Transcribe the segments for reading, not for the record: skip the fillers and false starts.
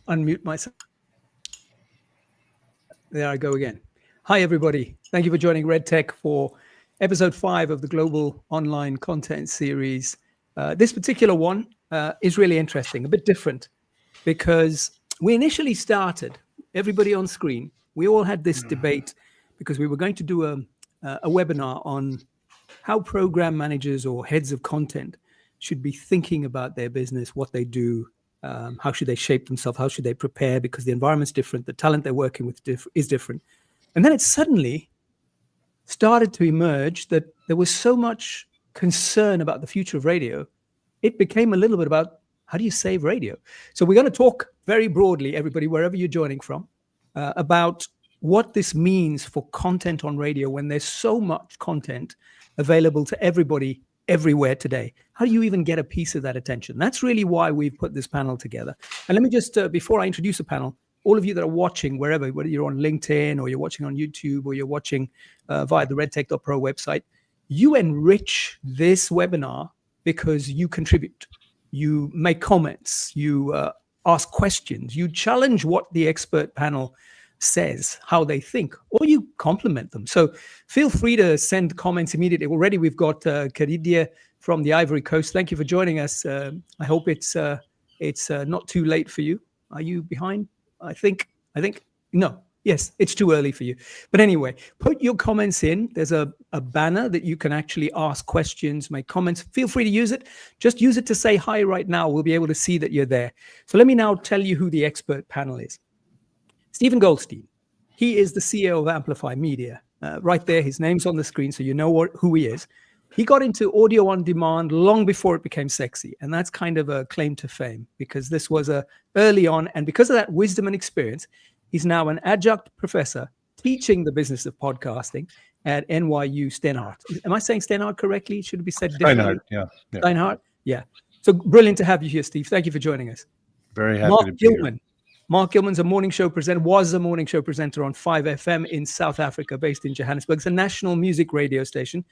unmute myself. There I go again. Hi, everybody. Thank you for joining RedTech for episode 5 of the Global Online Content Series. This particular one is really interesting, a bit different, because we initially started, everybody on screen, we all had this debate because we were going to do a webinar on how program managers or heads of content should be thinking about their business, what they do, how should they shape themselves, how should they prepare, because the environment's different, the talent they're working with is different. And then it suddenly started to emerge that there was so much concern about the future of radio, it became a little bit about how do you save radio? So we're going to talk very broadly, everybody, wherever you're joining from, about what this means for content on radio when there's so much content available to everybody everywhere today. How do you even get a piece of that attention? That's really why we've put this panel together. And let me just, before I introduce the panel, all of you that are watching wherever, whether you're on LinkedIn or you're watching on YouTube or you're watching via the redtech.pro website, you enrich this webinar because you contribute, you make comments, you ask questions, you challenge what the expert panel says, how they think, or you compliment them. So feel free to send comments immediately. Already we've got Karidia from the Ivory Coast. Thank you for joining us. I hope it's not too late for you. Are you behind? I think no. Yes, it's too early for you. But anyway, put your comments in. There's a banner that you can actually ask questions, make comments. Feel free to use it. Just use it to say hi right now. We'll be able to see that you're there. So let me now tell you who the expert panel is. Stephen Goldstein. He is the CEO of Amplify Media. Right there, his name's on the screen, so you know who he is. He got into audio on demand long before it became sexy. And that's kind of a claim to fame because this was early on. And because of that wisdom and experience, he's now an adjunct professor teaching the business of podcasting at NYU Steinhardt. Am I saying Steinhardt correctly? Should it be said differently? Steinhardt, yeah. Steinhardt, yeah. So brilliant to have you here, Steve. Thank you for joining us. Very happy to be here. Mark Gilman's a morning show presenter, was a morning show presenter on 5FM in South Africa, based in Johannesburg. It's a national music radio station.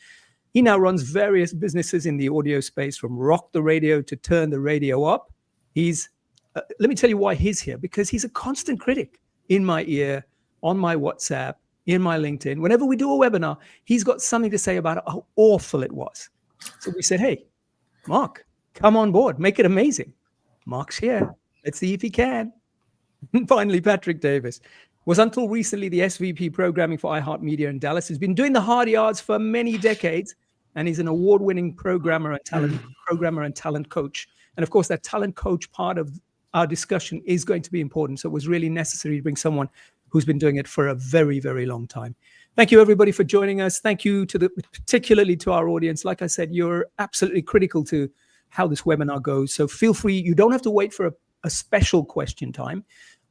He now runs various businesses in the audio space, from rock the radio to turn the radio up. He's, let me tell you why he's here, because he's a constant critic in my ear, on my WhatsApp, in my LinkedIn. Whenever we do a webinar, he's got something to say about how awful it was. So we said, hey, Mark, come on board, make it amazing. Mark's here. Let's see if he can. And finally, Patrick Davis was until recently the SVP programming for iHeartMedia in Dallas. He's been doing the hard yards for many decades, and he's an award-winning programmer and talent coach. And of course, that talent coach part of our discussion is going to be important. So it was really necessary to bring someone who's been doing it for a very, very long time. Thank you, everybody, for joining us. Thank you particularly to our audience. Like I said, you're absolutely critical to how this webinar goes. So feel free. You don't have to wait for a special question time.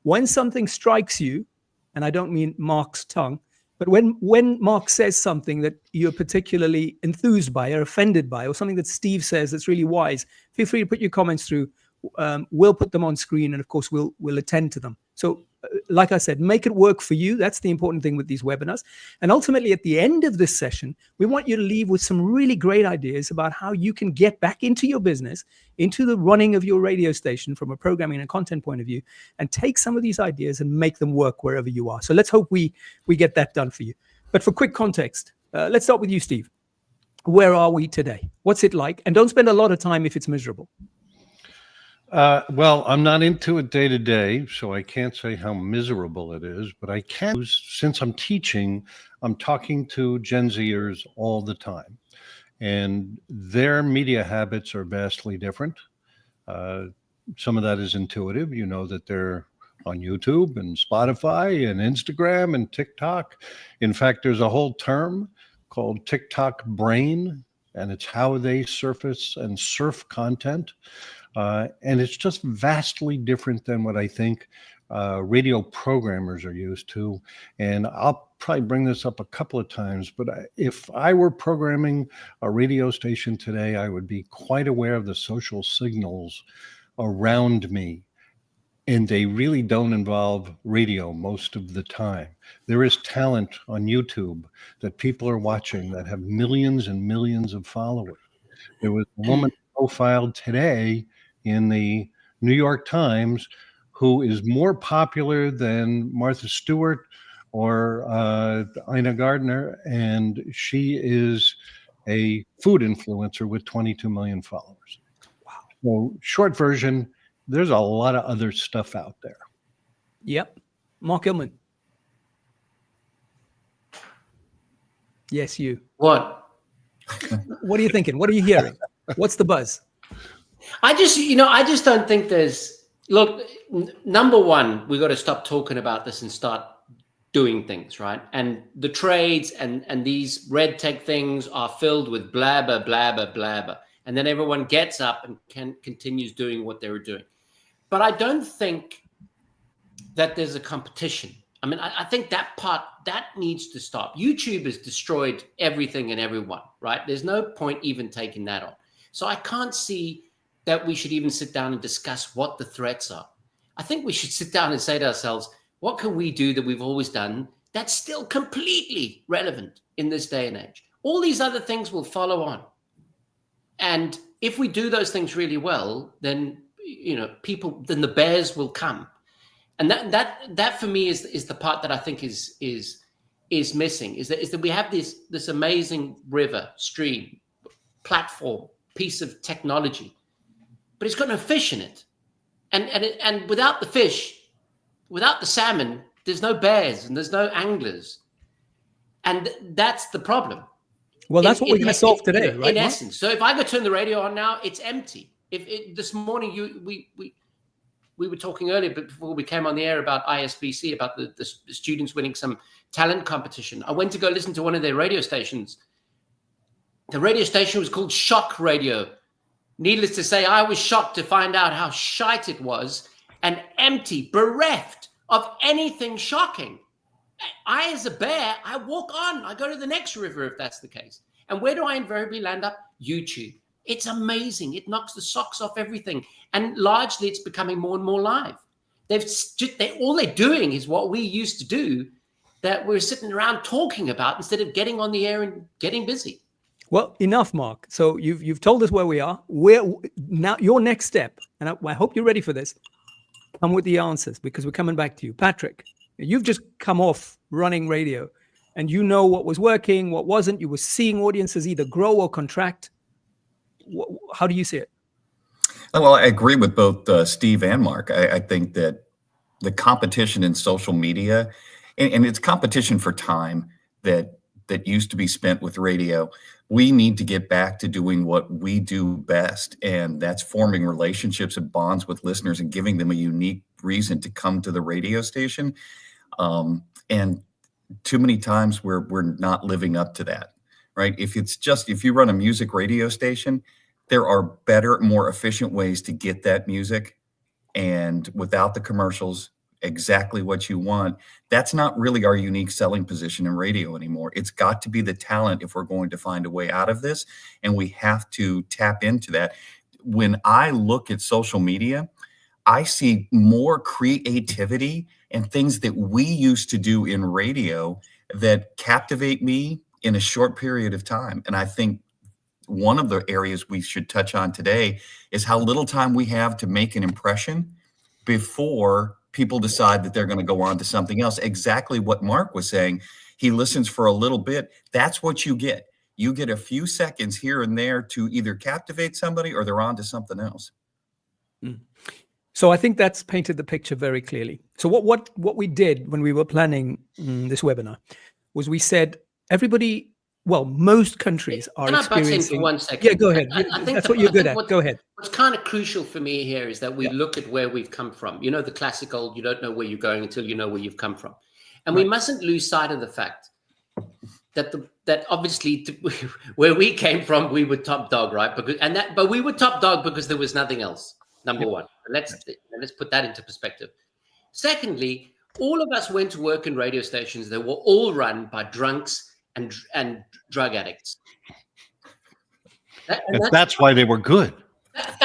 When something strikes you, and I don't mean Mark's tongue, but when Mark says something that you're particularly enthused by or offended by, or something that Steve says that's really wise, feel free to put your comments through. We'll put them on screen, and of course we'll attend to them. So like I said, make it work for you. That's the important thing with these webinars. And ultimately, at the end of this session, we want you to leave with some really great ideas about how you can get back into your business, into the running of your radio station from a programming and content point of view, and take some of these ideas and make them work wherever you are. So let's hope we get that done for you. But for quick context, let's start with you, Steve. Where are we today? What's it like? And don't spend a lot of time if it's miserable. Well, I'm not into it day to day, so I can't say how miserable it is, but I can, since I'm teaching, I'm talking to Gen Zers all the time, and their media habits are vastly different. Some of that is intuitive. You know that they're on YouTube and Spotify and Instagram and TikTok. In fact, there's a whole term called TikTok brain, and it's how they surface and surf content. And it's just vastly different than what I think radio programmers are used to. And I'll probably bring this up a couple of times, but if I were programming a radio station today, I would be quite aware of the social signals around me. And they really don't involve radio most of the time. There is talent on YouTube that people are watching that have millions and millions of followers. There was a woman profiled today in the New York Times who is more popular than Martha Stewart or Ina Gardner, and she is a food influencer with 22 million followers. Wow. So, short version, there's a lot of other stuff out there. Yep. Mark Illman. Yes, you. What? What are you thinking? What are you hearing? What's the buzz? I just don't think there's, look, number one, we got to stop talking about this and start doing things, right? And the trades and these red tech things are filled with blabber, blabber, blabber. And then everyone gets up and continues doing what they were doing. But I don't think that there's a competition. I mean, I think that part, that needs to stop. YouTube has destroyed everything and everyone, right? There's no point even taking that on. So I can't see that we should even sit down and discuss what the threats are. I think we should sit down and say to ourselves, what can we do that we've always done that's still completely relevant in this day and age? All these other things will follow on. And if we do those things really well, then, then the bears will come. And that for me is the part that I think is missing, is that we have this amazing river, stream, platform, piece of technology, but it's got no fish in it. And without the fish, without the salmon, there's no bears and there's no anglers. And that's the problem. Well, that's what we're going to solve today, right? In essence. So if I go turn the radio on now, it's empty. This morning we were talking earlier, but before we came on the air, about ISBC, about the students winning some talent competition. I went to go listen to one of their radio stations. The radio station was called Shock Radio. Needless to say, I was shocked to find out how shite it was and empty, bereft of anything shocking. I, as a bear, I walk on. I go to the next river if that's the case. And where do I invariably land up? YouTube. It's amazing. It knocks the socks off everything. And largely it's becoming more and more live. All they're doing is what we used to do, that we're sitting around talking about instead of getting on the air and getting busy. Well, enough, Mark. So you've told us where we are. Where now your next step, and I hope you're ready for this, come with the answers, because we're coming back to you. Patrick, you've just come off running radio and you know what was working, what wasn't. You were seeing audiences either grow or contract. How do you see it? Well, I agree with both Steve and Mark. I think that the competition in social media, and it's competition for time that used to be spent with radio. We need to get back to doing what we do best, and that's forming relationships and bonds with listeners and giving them a unique reason to come to the radio station. And too many times we're not living up to that, right? If you run a music radio station, there are better, more efficient ways to get that music, and without the commercials, exactly what you want. That's not really our unique selling position in radio anymore. It's got to be the talent if we're going to find a way out of this, and we have to tap into that. When I look at social media, I see more creativity and things that we used to do in radio that captivate me in a short period of time. And I think one of the areas we should touch on today is how little time we have to make an impression before people decide that they're going to go on to something else. Exactly what Mark was saying. He listens for a little bit. That's what you get. You get a few seconds here and there to either captivate somebody or they're on to something else. So I think that's painted the picture very clearly. So what we did when we were planning this webinar was we said most countries are experiencing. Can I butt in for 1 second? Yeah, go ahead. I think that's what you're good at. Go ahead. What's kind of crucial for me here is that we look at where we've come from. You know, the classical, you don't know where you're going until you know where you've come from. And we mustn't lose sight of the fact that obviously where we came from, we were top dog, right? But we were top dog because there was nothing else. Number one. Let's put that into perspective. Secondly, all of us went to work in radio stations that were all run by drunks and drug addicts. That's why they were good.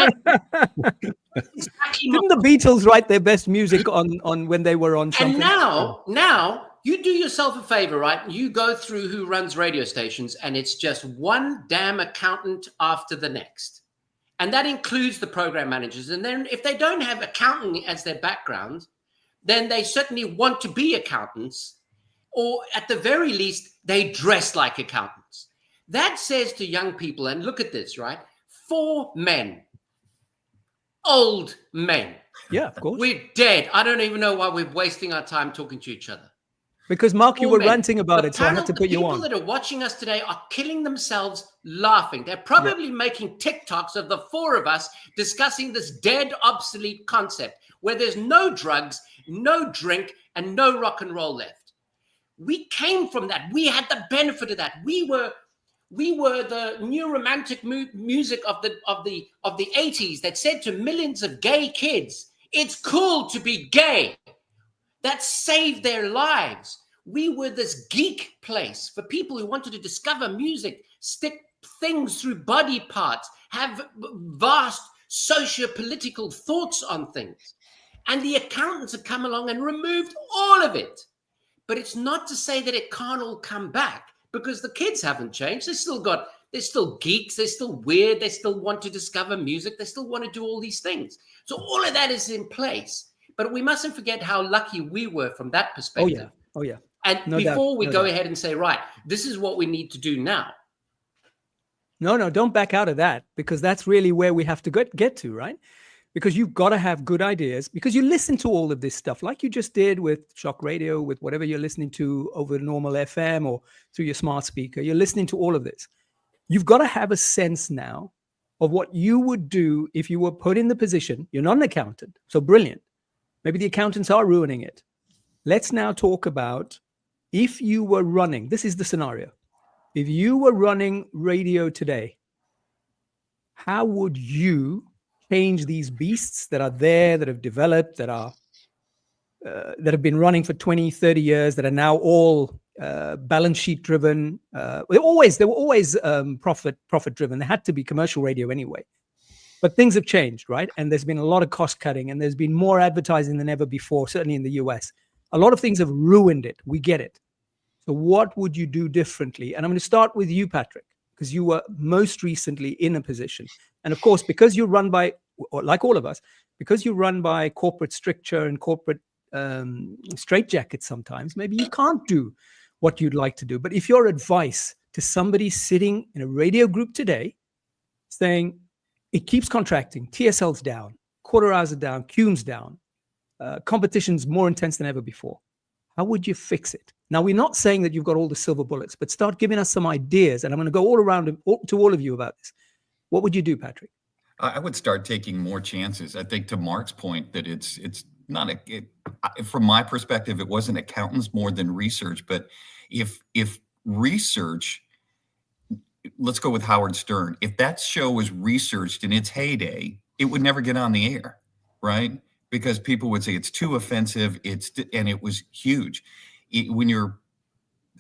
Exactly. Didn't the Beatles write their best music on when they were on something? And now you do yourself a favor, right? You go through who runs radio stations, and it's just one damn accountant after the next. And that includes the program managers. And then if they don't have accounting as their background, then they certainly want to be accountants, or at the very least, they dress like accountants. That says to young people, and look at this, right? 4 men, old men. Yeah, of course. We're dead. I don't even know why we're wasting our time talking to each other. Because Mark, you 4 were men. ranting about The it, so I had to put you on. The people that are watching us today are killing themselves laughing. They're probably making TikToks of the 4 of us discussing this dead, obsolete concept where there's no drugs, no drink, and no rock and roll left. We came from that. We had the benefit of that. We were the new romantic music of the 80s that said to millions of gay kids, it's cool to be gay. That saved their lives. We were this geek place for people who wanted to discover music, stick things through body parts, have vast socio-political thoughts on things. And the accountants have come along and removed all of it. But it's not to say that it can't all come back, because the kids haven't changed. They're still geeks. They're still weird. They still want to discover music. They still want to do all these things. So all of that is in place. But we mustn't forget how lucky we were from that perspective. Oh, yeah. And No before doubt, we no go doubt. ahead and say, right, this is what we need to do now. No, don't back out of that, because that's really where we have to get to, right? Because you've got to have good ideas, because you listen to all of this stuff like you just did with Shock Radio, with whatever you're listening to over normal FM or through your smart speaker. You're listening to all of this. You've got to have a sense now of what you would do if you were put in the position. You're not an accountant, so brilliant. Maybe the accountants are ruining it. Let's now talk about if you were running, this is the scenario. If you were running radio today, how would you change these beasts that are there, that have developed, that have been running for 20, 30 years, that are now all balance sheet driven? They were always profit driven. They had to be commercial radio anyway. But things have changed, right? And there's been a lot of cost cutting, and there's been more advertising than ever before, certainly in the US. A lot of things have ruined it. We get it. So what would you do differently? And I'm going to start with you, Patrick, because you were most recently in a position. And of course, because you run by, or like all of us, because you run by corporate stricture and corporate straitjackets sometimes, maybe you can't do what you'd like to do. But if your advice to somebody sitting in a radio group today saying, it keeps contracting, TSL's down, quarter hours are down, QM's down, competition's more intense than ever before, how would you fix it? Now, we're not saying that you've got all the silver bullets, but start giving us some ideas. And I'm going to go all around to all of you about this. What would you do, Patrick? I would start taking more chances. I think to Mark's point that it's not from my perspective, it wasn't accountants more than research. But if research, let's go with Howard Stern. If that show was researched in its heyday, it would never get on the air, right? Because people would say it's too offensive. And it was huge.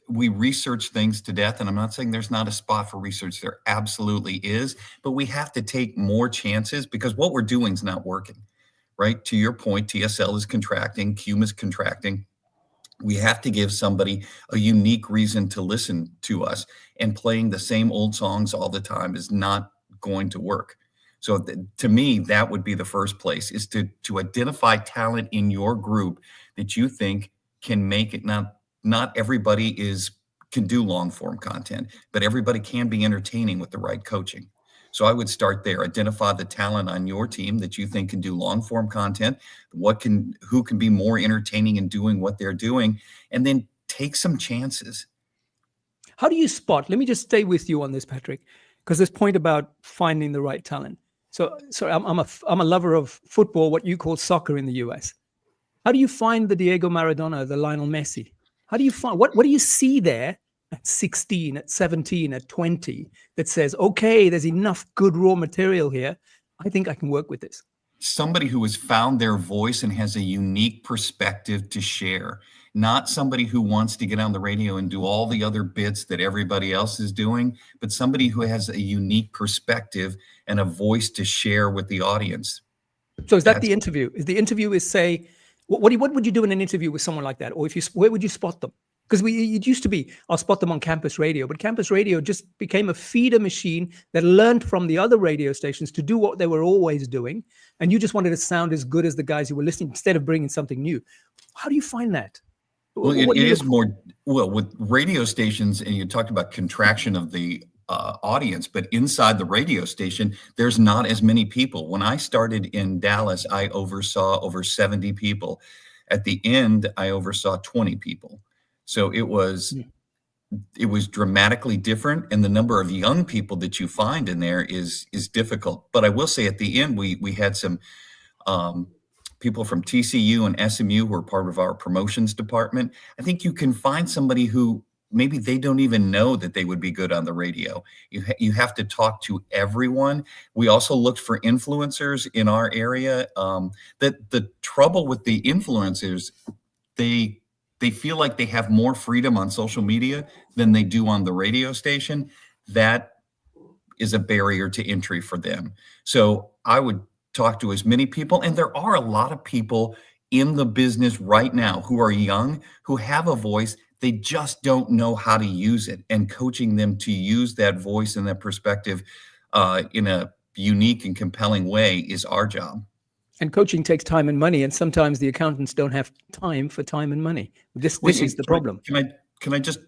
We research things to death, and I'm not saying there's not a spot for research. There absolutely is, but we have to take more chances because what we're doing is not working, right? To your point, TSL is contracting, QM is contracting. We have to give somebody a unique reason to listen to us, and playing the same old songs all the time is not going to work. So to me, that would be the first place, is to identify talent in your group that you think can make it. Not everybody can do long form content, but everybody can be entertaining with the right coaching. So I would start there. Identify the talent on your team that you think can do long form content, who can be more entertaining in doing what they're doing, and then take some chances. How do you spot? Let me just stay with you on this, Patrick, because this point about finding the right talent. So I'm a lover of football, what you call soccer in the US. How do you find the Diego Maradona, the Lionel Messi? How do you find, what do you see there at 16, at 17, at 20 that says, okay, there's enough good raw material here. I think I can work with this. Somebody who has found their voice and has a unique perspective to share, not somebody who wants to get on the radio and do all the other bits that everybody else is doing, but somebody who has a unique perspective and a voice to share with the audience. So is that the interview? Is the interview say, what would you do in an interview with someone like that? Or where would you spot them? Because it used to be, I'll spot them on campus radio, but campus radio just became a feeder machine that learned from the other radio stations to do what they were always doing. And you just wanted to sound as good as the guys who were listening instead of bringing something new. How do you find that? Well, it is more, well, with radio stations, and you talked about contraction of the audience, but inside the radio station, there's not as many people. When I started in Dallas, I oversaw over 70 people. At the end, I oversaw 20 people. So it was dramatically different, and the number of young people that you find in there is difficult. But I will say, at the end, we had some people from TCU and SMU who were part of our promotions department. I think you can find somebody who maybe they don't even know that they would be good on the radio. You have to talk to everyone. We also looked for influencers in our area. That the trouble with the influencers, they feel like they have more freedom on social media than they do on the radio station. That is a barrier to entry for them. So I would talk to as many people, and there are a lot of people in the business right now who are young, who have a voice. They just don't know how to use it, and coaching them to use that voice and that perspective in a unique and compelling way is our job. And coaching takes time and money, and sometimes the accountants don't have time for time and money. This is the problem. Can I just,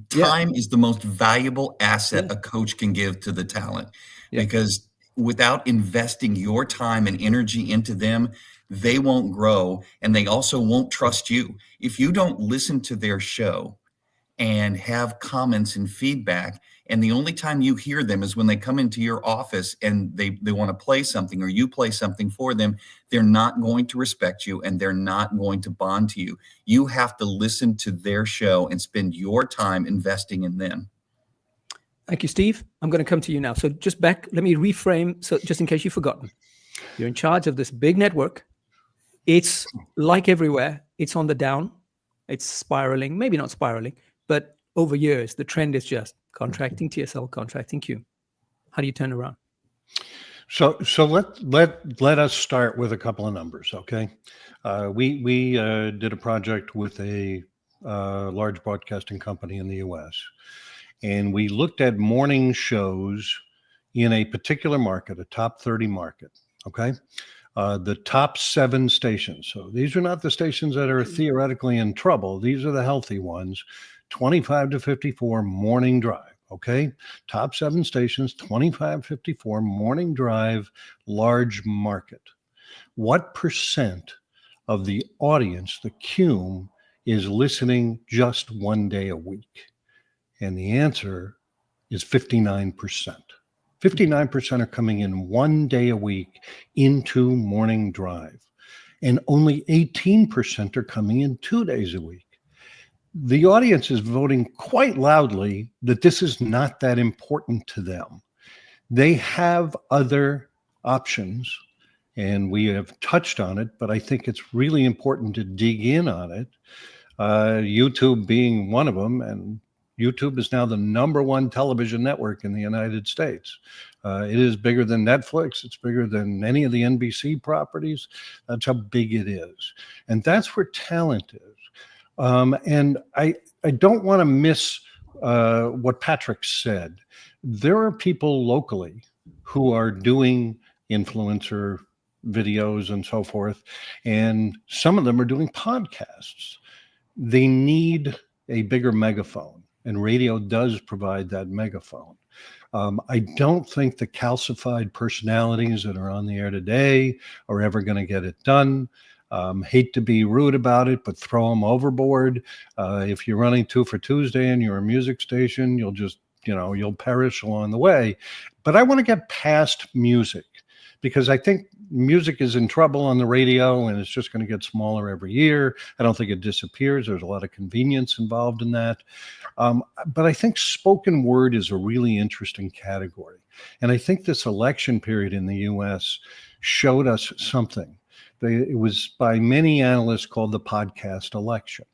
time is the most valuable asset a coach can give to the talent, because without investing your time and energy into them, they won't grow, and they also won't trust you. If you don't listen to their show and have comments and feedback, and the only time you hear them is when they come into your office and they want to play something, or you play something for them, they're not going to respect you, and they're not going to bond to you. You have to listen to their show and spend your time investing in them. Thank you, Steve. I'm going to come to you now. So just back, let me reframe. So just in case you've forgotten, you're in charge of this big network. It's like everywhere. It's on the down. It's spiraling, maybe not spiraling, but over years, the trend is just contracting TSL, contracting Q. How do you turn around? So let us start with a couple of numbers, okay? We did a project with a large broadcasting company in the U.S., and we looked at morning shows in a particular market, a top 30 market, okay? The top 7 stations. So these are not the stations that are theoretically in trouble. These are the healthy ones. 25 to 54 morning drive, okay? Top 7 stations, 25-54 morning drive, large market. What percent of the audience, the cume, is listening just one day a week? And the answer is 59%. 59% are coming in one day a week into morning drive, and only 18% are coming in 2 days a week. The audience is voting quite loudly that this is not that important to them. They have other options, and we have touched on it, but I think it's really important to dig in on it. YouTube being one of them, and YouTube is now the #1 television network in the United States. It is bigger than Netflix. It's bigger than any of the NBC properties. That's how big it is. And that's where talent is. And I don't want to miss what Patrick said. There are people locally who are doing influencer videos and so forth, and some of them are doing podcasts. They need a bigger megaphone, and radio does provide that megaphone. I don't think the calcified personalities that are on the air today are ever going to get it done. Hate to be rude about it, but throw them overboard. If you're running 2 for Tuesday and you're a music station, you'll just, you'll perish along the way. But I want to get past music, because I think music is in trouble on the radio, and it's just going to get smaller every year. I don't think it disappears. There's a lot of convenience involved in that. But I think spoken word is a really interesting category. And I think this election period in the U.S. showed us something. It was by many analysts called the podcast election.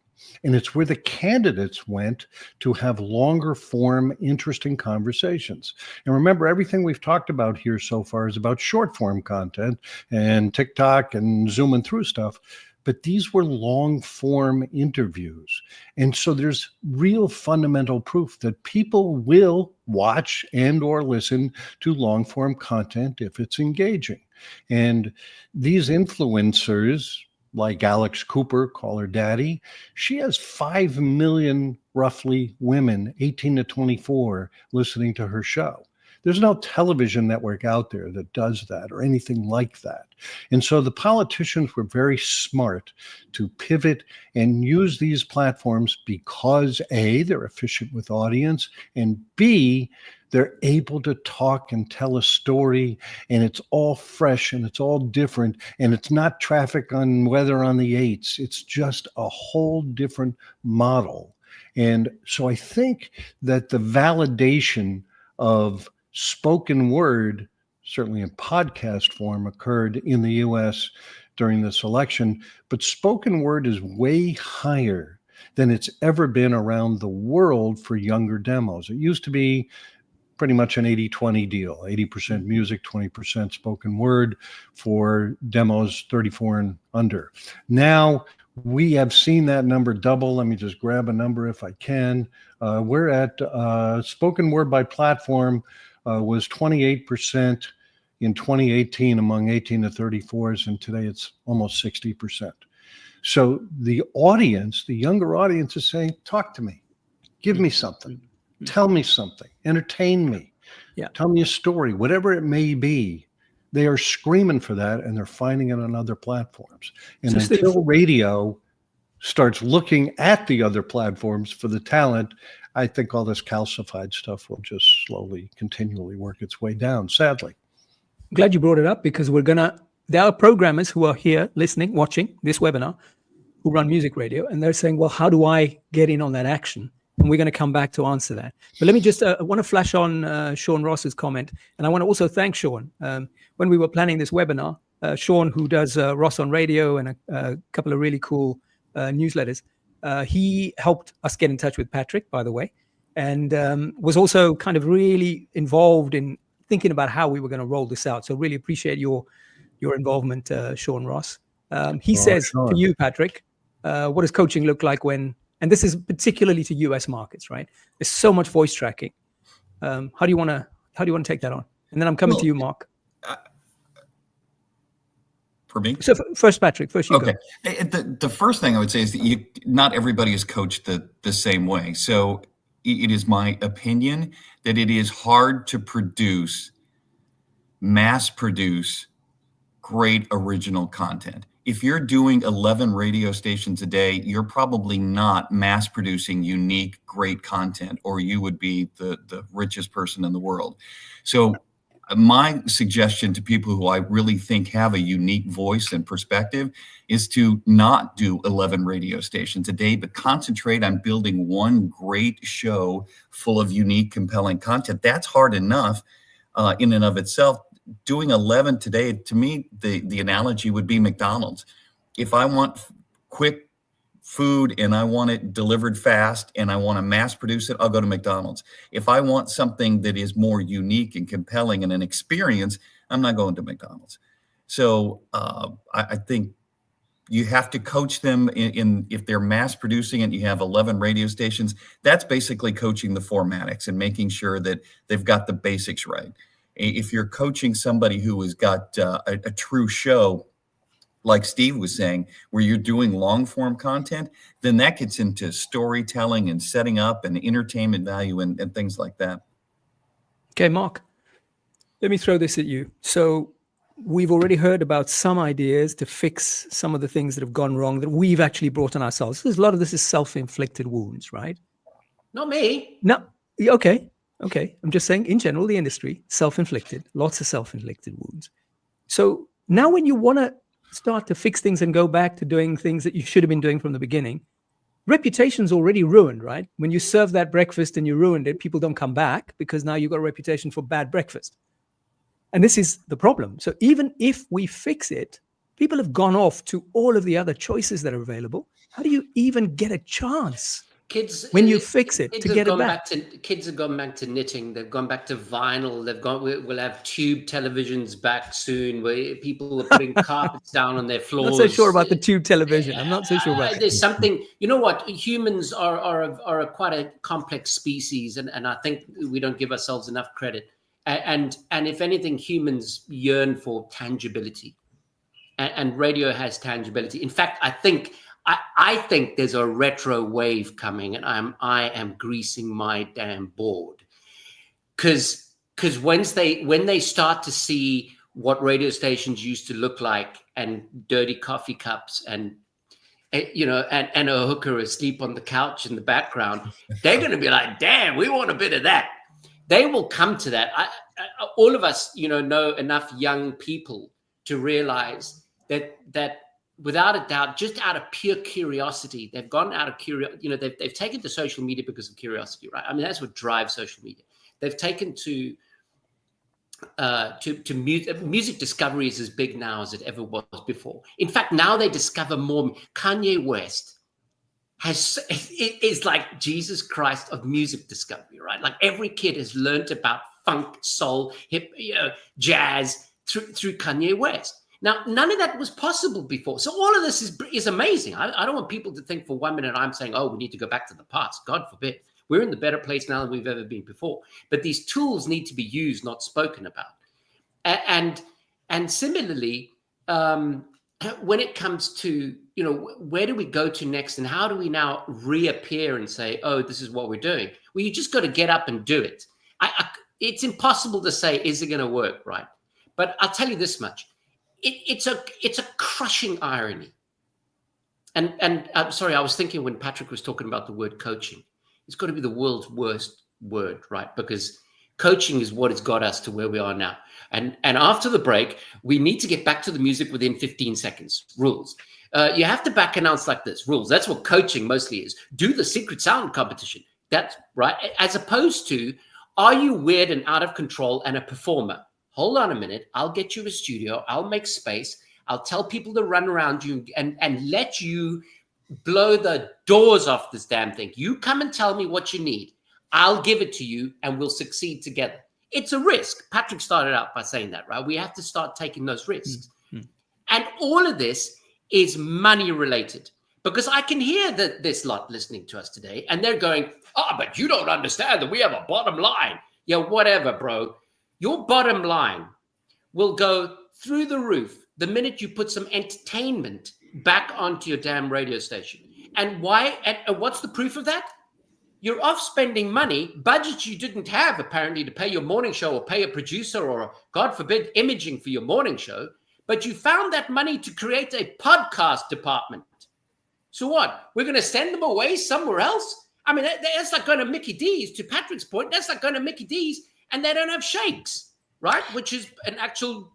And it's where the candidates went to have longer form, interesting conversations. And remember, everything we've talked about here so far is about short form content and TikTok and zooming through stuff. but these were long form interviews. And so there's real fundamental proof that people will watch and or listen to long form content if it's engaging. And these influencers, like Alex Cooper, call her daddy, she has 5 million roughly women, 18 to 24, listening to her show. There's no television network out there that does that or anything like that. And so the politicians were very smart to pivot and use these platforms because A, they're efficient with audience, and B, they're able to talk and tell a story, and it's all fresh and it's all different, and it's not traffic on weather on the 8s. It's just a whole different model. And so I think that the validation of spoken word, certainly in podcast form, occurred in the US during this election, but spoken word is way higher than it's ever been around the world for younger demos. It used to be pretty much an 80-20 deal, 80% music, 20% spoken word for demos 34 and under. Now we have seen that number double. Let me just grab a number if I can. We're at spoken word by platform was 28% in 2018 among 18 to 34s, and today it's almost 60%. So the audience, the younger audience, is saying, talk to me, give me something, tell me something, entertain me, tell me a story, whatever it may be. They are screaming for that, and they're finding it on other platforms. And so until radio starts looking at the other platforms for the talent, I think all this calcified stuff will just slowly, continually work its way down, sadly. I'm glad you brought it up, because there are programmers who are here listening, watching this webinar, who run music radio, and they're saying, well, how do I get in on that action? And we're going to come back to answer that. But let me just, I want to flash on Sean Ross's comment. And I want to also thank Sean. When we were planning this webinar, Sean, who does Ross on Radio and a couple of really cool newsletters, he helped us get in touch with Patrick, by the way, and was also kind of really involved in thinking about how we were going to roll this out. So really appreciate your involvement, Sean Ross. He says to you, Patrick, what does coaching look like when, and this is particularly to US markets, right? There's so much voice tracking. How do you want to take that on? And then I'm coming to you, Mark. For me? So first, Patrick, first you go. The first thing I would say is that not everybody is coached the same way. So it is my opinion that it is hard to mass produce great original content. If you're doing 11 radio stations a day, you're probably not mass producing unique, great content, or you would be the richest person in the world. So my suggestion to people who I really think have a unique voice and perspective is to not do 11 radio stations a day, but concentrate on building one great show full of unique, compelling content. That's hard enough in and of itself. Doing 11 today, to me, the analogy would be McDonald's. If I want quick food and I want it delivered fast and I want to mass produce it, I'll go to McDonald's. If I want something that is more unique and compelling and an experience, I'm not going to McDonald's. So I think you have to coach them in if they're mass producing it, you have 11 radio stations, that's basically coaching the formatics and making sure that they've got the basics right. If you're coaching somebody who has got a true show, like Steve was saying, where you're doing long form content, then that gets into storytelling and setting up and entertainment value and things like that. Okay, Mark, let me throw this at you. So we've already heard about some ideas to fix some of the things that have gone wrong that we've actually brought on ourselves. There's a lot of this is self-inflicted wounds, right? Not me. No. Okay. I'm just saying, in general, the industry, self-inflicted, lots of self-inflicted wounds. So now when you want to start to fix things and go back to doing things that you should have been doing from the beginning, reputation's already ruined, right? When you serve that breakfast and you ruined it, people don't come back because now you've got a reputation for bad breakfast. And this is the problem. So even if we fix it, people have gone off to all of the other choices that are available. How do you even get a chance Kids, when you fix it, to get it back. Kids have gone back to knitting. They've gone back to vinyl. We'll have tube televisions back soon, where people are putting carpets down on their floors. Not so sure about the tube television. I'm not so sure about that. There's something, you know what? Humans are quite a complex species, and I think we don't give ourselves enough credit. And if anything, humans yearn for tangibility, and radio has tangibility. In fact, I think there's a retro wave coming, and I am greasing my damn board, because when they start to see what radio stations used to look like, and dirty coffee cups, and and a hooker asleep on the couch in the background, they're going to be like, damn, we want a bit of that. They will come to that. All of us, know enough young people to realize that without a doubt, just out of pure curiosity, they've gone out of curiosity. They've taken to social media because of curiosity, right? I mean, that's what drives social media. They've taken to music. Music discovery is as big now as it ever was before. In fact, now they discover more. Kanye West is like Jesus Christ of music discovery, right? Like every kid has learned about funk, soul, hip, jazz through Kanye West. Now, none of that was possible before. So all of this is amazing. I don't want people to think for 1 minute I'm saying, oh, we need to go back to the past. God forbid. We're in the better place now than we've ever been before. But these tools need to be used, not spoken about. And similarly, when it comes to, where do we go to next, and how do we now reappear and say, oh, this is what we're doing? Well, you just got to get up and do it. It's impossible to say, is it going to work, right? But I'll tell you this much. It's a crushing irony. And I'm sorry, I was thinking when Patrick was talking about the word coaching, it's got to be the world's worst word, right? Because coaching is what has got us to where we are now. And after the break, we need to get back to the music within 15 seconds. Rules. You have to back announce like this. Rules. That's what coaching mostly is. Do the secret sound competition. That's right. As opposed to, are you weird and out of control and a performer? Hold on a minute. I'll get you a studio. I'll make space. I'll tell people to run around you and let you blow the doors off this damn thing. You come and tell me what you need. I'll give it to you and we'll succeed together. It's a risk. Patrick started out by saying that, right? We have to start taking those risks. Mm-hmm. And all of this is money related, because I can hear this lot listening to us today and they're going, but you don't understand that we have a bottom line. Yeah, whatever, bro. Your bottom line will go through the roof the minute you put some entertainment back onto your damn radio station. And why? And what's the proof of that? You're off spending money, budgets you didn't have apparently to pay your morning show or pay a producer or, God forbid, imaging for your morning show. But you found that money to create a podcast department. So what? We're going to send them away somewhere else? I mean, that's like going to Mickey D's. To Patrick's point, that's like going to Mickey D's and they don't have shakes, right? Which is an actual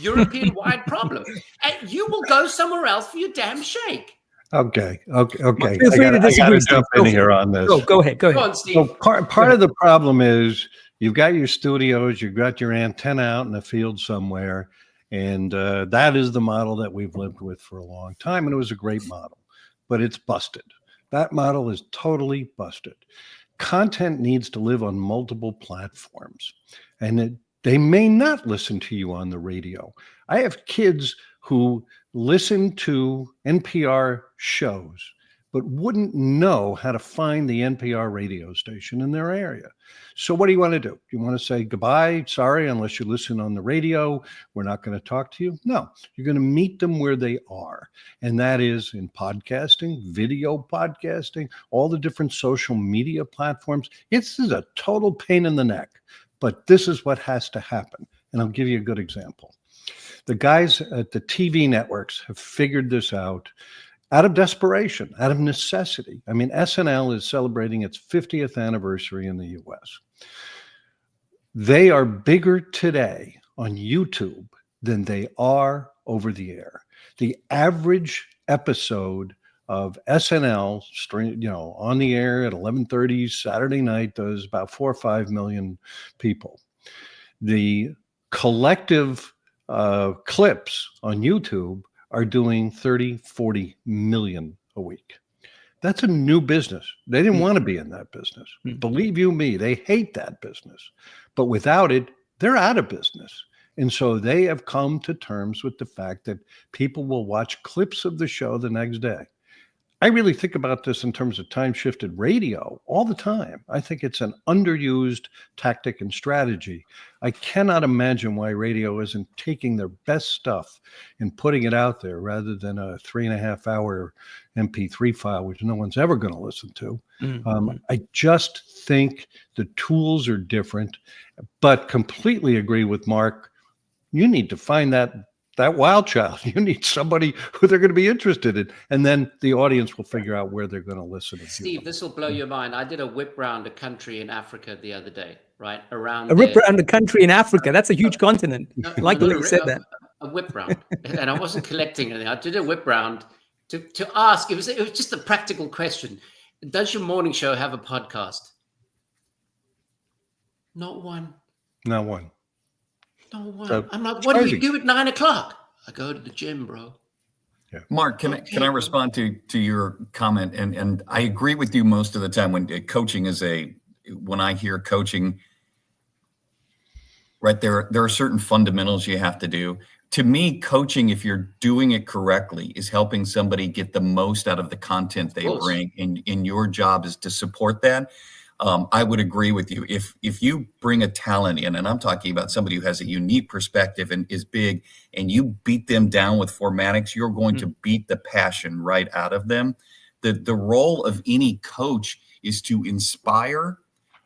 European-wide problem. And you will go somewhere else for your damn shake. Okay. Feel free to disagree. Jump in here on this. Go ahead. Go on, Steve. So part of the problem is you've got your studios, you've got your antenna out in the field somewhere, and that is the model that we've lived with for a long time, and it was a great model, but it's busted. That model is totally busted. Content needs to live on multiple platforms, and they may not listen to you on the radio. I have kids who listen to NPR shows, but wouldn't know how to find the NPR radio station in their area. So what do you want to do? You want to say goodbye, sorry, unless you listen on the radio, we're not going to talk to you? No, you're going to meet them where they are. And that is in podcasting, video podcasting, all the different social media platforms. This is a total pain in the neck, but this is what has to happen. And I'll give you a good example. The guys at the TV networks have figured this out of desperation, out of necessity. I mean, SNL is celebrating its 50th anniversary in the US. They are bigger today on YouTube than they are over the air. The average episode of SNL, on the air at 11:30 Saturday night does about 4 or 5 million people. The collective clips on YouTube are doing 30, 40 million a week. That's a new business. They didn't want to be in that business. Believe you me, they hate that business. But without it, they're out of business. And so they have come to terms with the fact that people will watch clips of the show the next day. I really think about this in terms of time-shifted radio all the time. I think it's an underused tactic and strategy. I cannot imagine why radio isn't taking their best stuff and putting it out there rather than a 3.5-hour MP3 file, which no one's ever going to listen to. I just think the tools are different, but completely agree with Mark. You need to find that wild child. You need somebody who they're going to be interested in, and then the audience will figure out where they're going to listen. Steve, this will blow your mind. I did a whip round a country in Africa the other day, right? A whip round a country in Africa. That's a huge continent. I like the way you said that. A whip round, and I wasn't collecting anything. I did a whip round to ask. It was just a practical question. Does your morning show have a podcast? Not one. Not one. No one. So, I'm like, what do you do at 9 o'clock? I go to the gym, bro. Yeah. Mark, can I respond to your comment? And I agree with you most of the time when coaching when I hear coaching, right, there are certain fundamentals you have to do. To me, coaching, if you're doing it correctly, is helping somebody get the most out of the content they bring. And your job is to support that. I would agree with you. If you bring a talent in, and I'm talking about somebody who has a unique perspective and is big, and you beat them down with formatics, you're going to beat the passion right out of them. The role of any coach is to inspire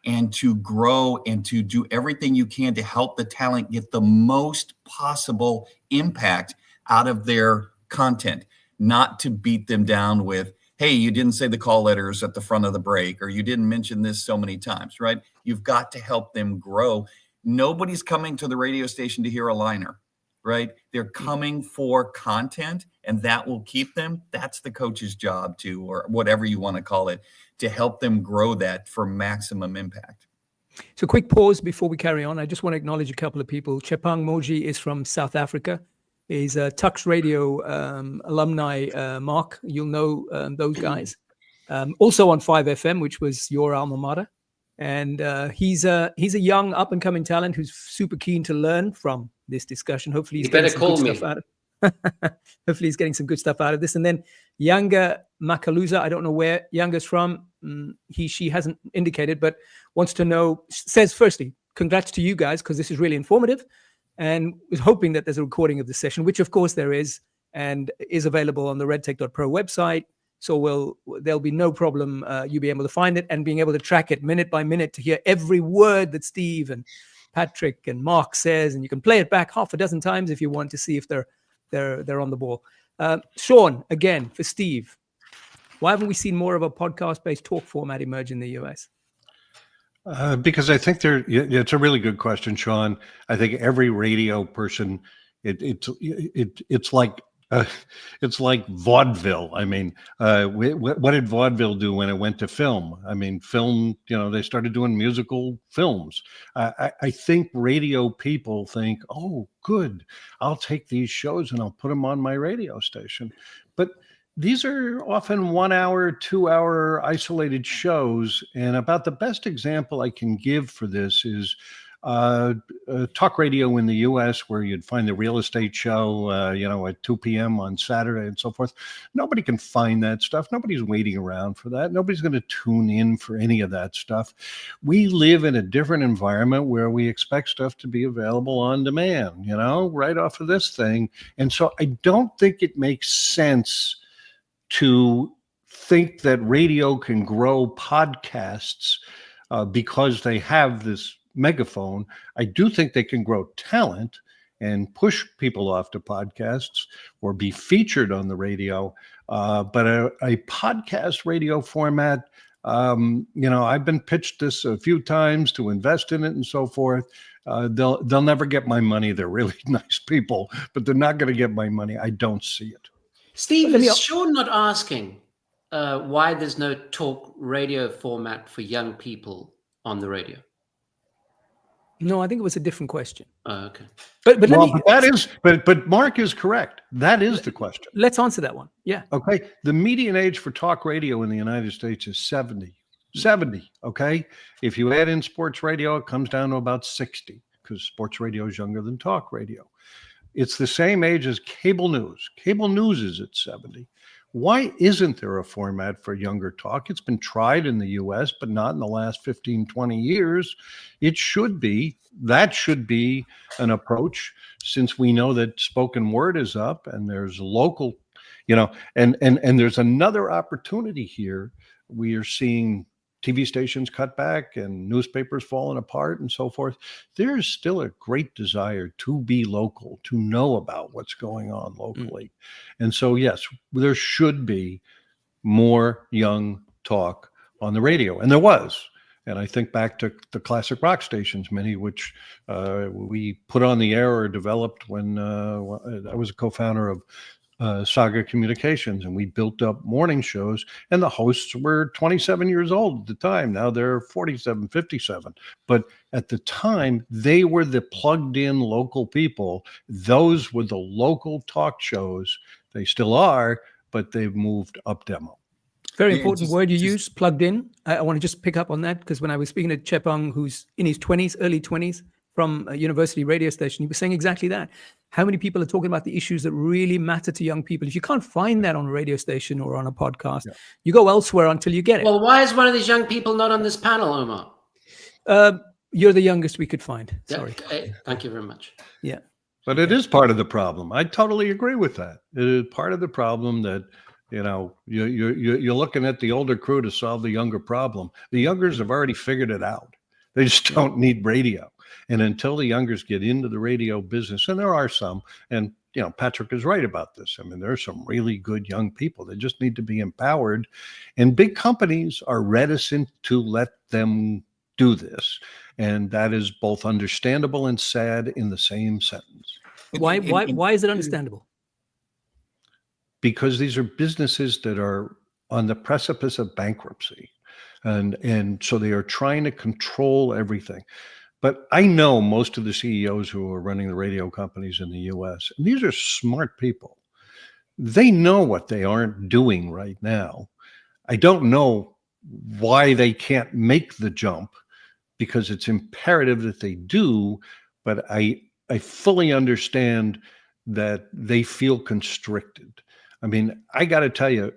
and to grow and to do everything you can to help the talent get the most possible impact out of their content, not to beat them down with, hey, you didn't say the call letters at the front of the break, or you didn't mention this so many times, right? You've got to help them grow. Nobody's coming to the radio station to hear a liner, right? They're coming for content, and that will keep them. That's the coach's job to, or whatever you want to call it, to help them grow that for maximum impact. So quick pause before we carry on. I just want to acknowledge a couple of people. Chepang Moji is from South Africa. He's a Tux Radio alumni, Mark. You'll know those guys. Also on 5FM, which was your alma mater. And he's a young up-and-coming talent who's super keen to learn from this discussion. Hopefully he's getting some good stuff out of hopefully he's getting some good stuff out of this. And then Yanga Makaluza, I don't know where Yanga's from. She hasn't indicated, but wants to know, says firstly, congrats to you guys, because this is really informative. And was hoping that there's a recording of the session, which of course there is, and is available on the redtech.pro website. So there'll be no problem you be able to find it and being able to track it minute by minute to hear every word that Steve and Patrick and Mark says, and you can play it back half a dozen times if you want to see if they're on the ball. Sean, again for Steve, why haven't we seen more of a podcast-based talk format emerge in the US? Because I think it's a really good question, Sean. I think every radio person, it's like vaudeville. I mean, what did vaudeville do when it went to film? I mean, film, they started doing musical films. I think radio people think, oh, good, I'll take these shows and I'll put them on my radio station. But these are often 1 hour, 2 hour isolated shows. And about the best example I can give for this is talk radio in the US, where you'd find the real estate show, at 2 p.m. on Saturday and so forth. Nobody can find that stuff. Nobody's waiting around for that. Nobody's going to tune in for any of that stuff. We live in a different environment where we expect stuff to be available on demand, right off of this thing. And so I don't think it makes sense to think that radio can grow podcasts because they have this megaphone. I do think they can grow talent and push people off to podcasts or be featured on the radio. But a podcast radio format, I've been pitched this a few times to invest in it and so forth. They'll never get my money. They're really nice people, but they're not going to get my money. I don't see it. Steve, is Sean not asking why there's no talk radio format for young people on the radio? No, I think it was a different question. Oh, okay. But let Well, me, but Mark is correct. That is the question. let's answer that one. Yeah. Okay. The median age for talk radio in the United States is 70. 70. Okay. If you add in sports radio, it comes down to about 60 because sports radio is younger than talk radio. It's the same age as cable news. Cable news is at 70. Why isn't there a format for younger talk? It's been tried in the US, but not in the last 15, 20 years. It should be. That should be an approach, since we know that spoken word is up and there's local, and there's another opportunity here. We are seeing TV stations cut back and newspapers falling apart and so forth. There's still a great desire to be local, to know about what's going on locally. And so, yes, there should be more young talk on the radio. And there was. And I think back to the classic rock stations, many which we put on the air or developed when I was a co-founder of Saga Communications, and we built up morning shows, and the hosts were 27 years old at the time. Now they're 47, 57. But at the time, they were the plugged in local people. Those were the local talk shows. They still are, but they've moved up demo. Very important word you use, plugged in. I want to just pick up on that, because when I was speaking to Chepang, who's in his 20s, early 20s, from a university radio station, he was saying exactly that. How many people are talking about the issues that really matter to young people? If you can't find that on a radio station or on a podcast, you go elsewhere until you get it. Well, why is one of these young people not on this panel, Omar? You're the youngest we could find. Sorry. Thank you very much. Yeah. But it is part of the problem. I totally agree with that. It is part of the problem that, you're looking at the older crew to solve the younger problem. The youngers have already figured it out. They just don't need radio. And until the youngers get into the radio business, and there are some, and Patrick is right about this. I mean, there are some really good young people. They just need to be empowered. And big companies are reticent to let them do this. And that is both understandable and sad in the same sentence. Why is it understandable? Because these are businesses that are on the precipice of bankruptcy. And so they are trying to control everything. But I know most of the CEOs who are running the radio companies in the US, and these are smart people. They know what they aren't doing right now. I don't know why they can't make the jump, because it's imperative that they do, but I fully understand that they feel constricted. I mean, I got to tell you,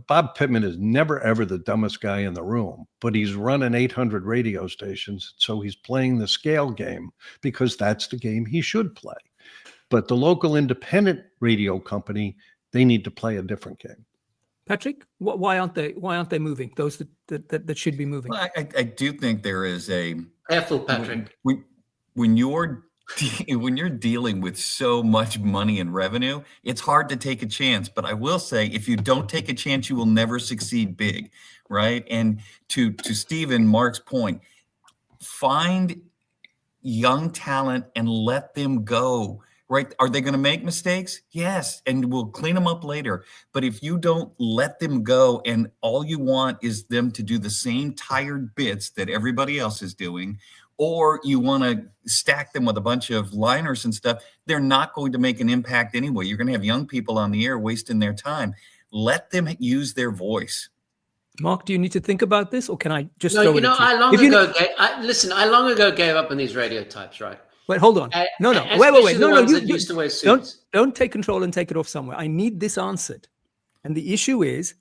Bob Pittman is never, ever the dumbest guy in the room, but he's running 800 radio stations. So he's playing the scale game because that's the game he should play. But the local independent radio company, they need to play a different game. Patrick, why aren't they moving? Those that should be moving. Well, I do think there is a careful, Patrick. When you're dealing with so much money and revenue, it's hard to take a chance. But I will say, if you don't take a chance, you will never succeed big, right? And to Steve and Mark's point, find young talent and let them go, right? Are they going to make mistakes? Yes, and we'll clean them up later. But if you don't let them go and all you want is them to do the same tired bits that everybody else is doing, or you want to stack them with a bunch of liners and stuff, they're not going to make an impact anyway. You're going to have young people on the air wasting their time. Let them use their voice. Mark, do you need to think about this, or can I just throw it at you? I long ago gave up on these radio types, right? Wait, hold on. Wait. No, don't take control and take it off somewhere. I need this answered. And the issue is,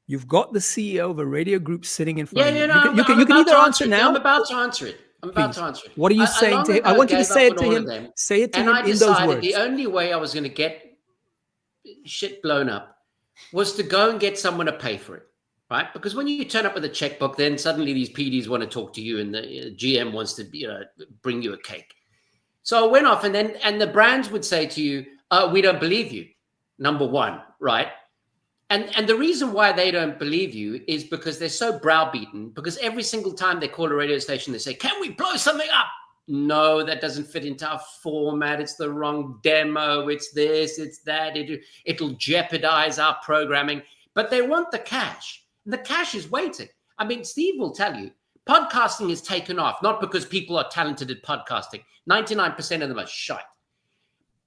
you've got the CEO of a radio group sitting in front of you. You can either answer now. I'm about to answer it. What are you saying to him? I want you to say it to him. Say it to him in those words. The only way I was going to get shit blown up was to go and get someone to pay for it, right? Because when you turn up with a checkbook, then suddenly these PDs want to talk to you, and the GM wants to bring you a cake. So I went off, and the brands would say to you, "We don't believe you." Number one, right? And the reason why they don't believe you is because they're so browbeaten, because every single time they call a radio station, they say, "Can we blow something up?" No, that doesn't fit into our format. It's the wrong demo. It's this, it's that. It'll jeopardize our programming. But they want the cash. And the cash is waiting. I mean, Steve will tell you, podcasting is taken off, not because people are talented at podcasting. 99% of them are shite.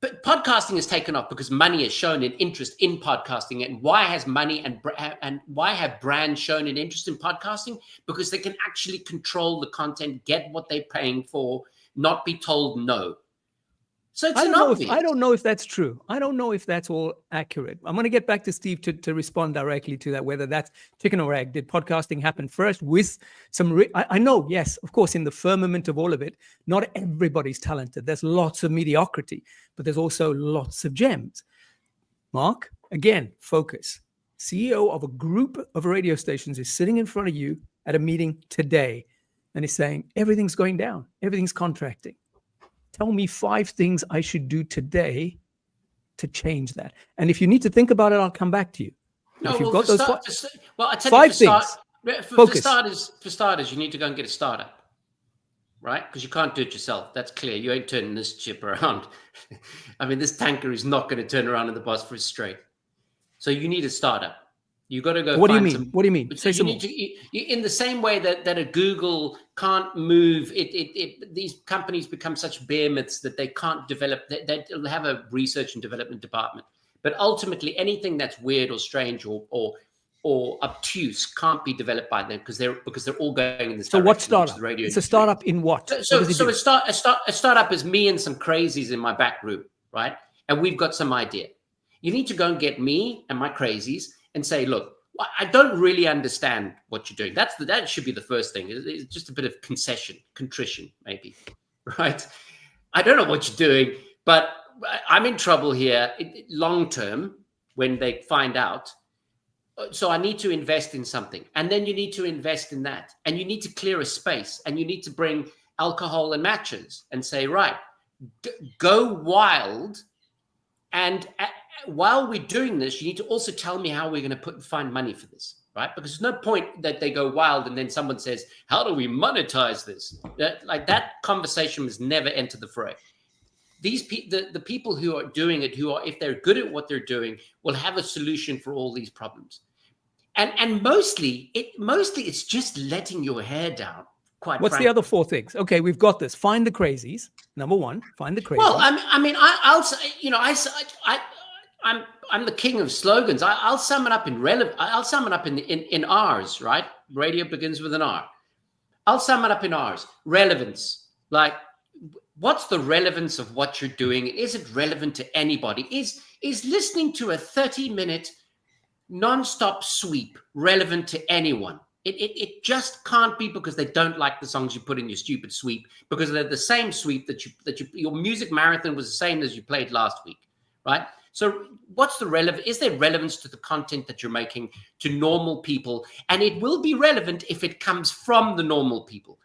But podcasting is taken off because money has shown an interest in podcasting. And why has money and why have brands shown an interest in podcasting? Because they can actually control the content, get what they're paying for, not be told no. So it's I don't know if that's true. I don't know if that's all accurate. I'm going to get back to Steve to respond directly to that, whether that's chicken or egg. Did podcasting happen first with some... I know, yes, of course, in the firmament of all of it, not everybody's talented. There's lots of mediocrity, but there's also lots of gems. Mark, again, focus. CEO of a group of radio stations is sitting in front of you at a meeting today and is saying, everything's going down. Everything's contracting. Tell me 5 things I should do today to change that. And if you need to think about it, I'll come back to you. No, if you've well, got those I tell 5 you, things. For starters, you need to go and get a startup, right? Because you can't do it yourself. That's clear. You ain't turning this ship around. I mean, this tanker is not going to turn around in the Bosphorus Strait. So you need a startup. You got to go. What do you mean? What do you mean? Say some more. In the same way that a Google can't move, these companies become such behemoths that they can't develop. They have a research and development department, but ultimately anything that's weird or strange or obtuse can't be developed by them because they're all going in this direction. So what startup? The radio it's a startup in what? So a startup is me and some crazies in my back room, right? And we've got some idea. You need to go and get me and my crazies and say, look, I don't really understand what you're doing. That should be the first thing. It's just a bit of contrition, maybe, right? I don't know what you're doing, but I'm in trouble here long term when they find out. So I need to invest in something. And then you need to invest in that. And you need to clear a space. And you need to bring alcohol and matches and say, right, go wild. And while we're doing this, you need to also tell me how we're going to find money for this, right? Because there's no point that they go wild and then someone says, how do we monetize this? That conversation was never entered the fray. The people who are doing it, if they're good at what they're doing, will have a solution for all these problems. And mostly it's just letting your hair down. What's the other 4 things? Okay, we've got this. Find the crazies. Number 1, find the crazies. Well, I'm the king of slogans. I'll sum it up in R's, right? Radio begins with an R. I'll sum it up in R's. Relevance. Like, what's the relevance of what you're doing? Is it relevant to anybody? Is listening to a 30-minute nonstop sweep relevant to anyone? It just can't be, because they don't like the songs you put in your stupid sweep, because they're the same sweep that your music marathon was the same as you played last week, right? So what's the relevance? Is there relevance to the content that you're making to normal people? And it will be relevant if it comes from the normal people,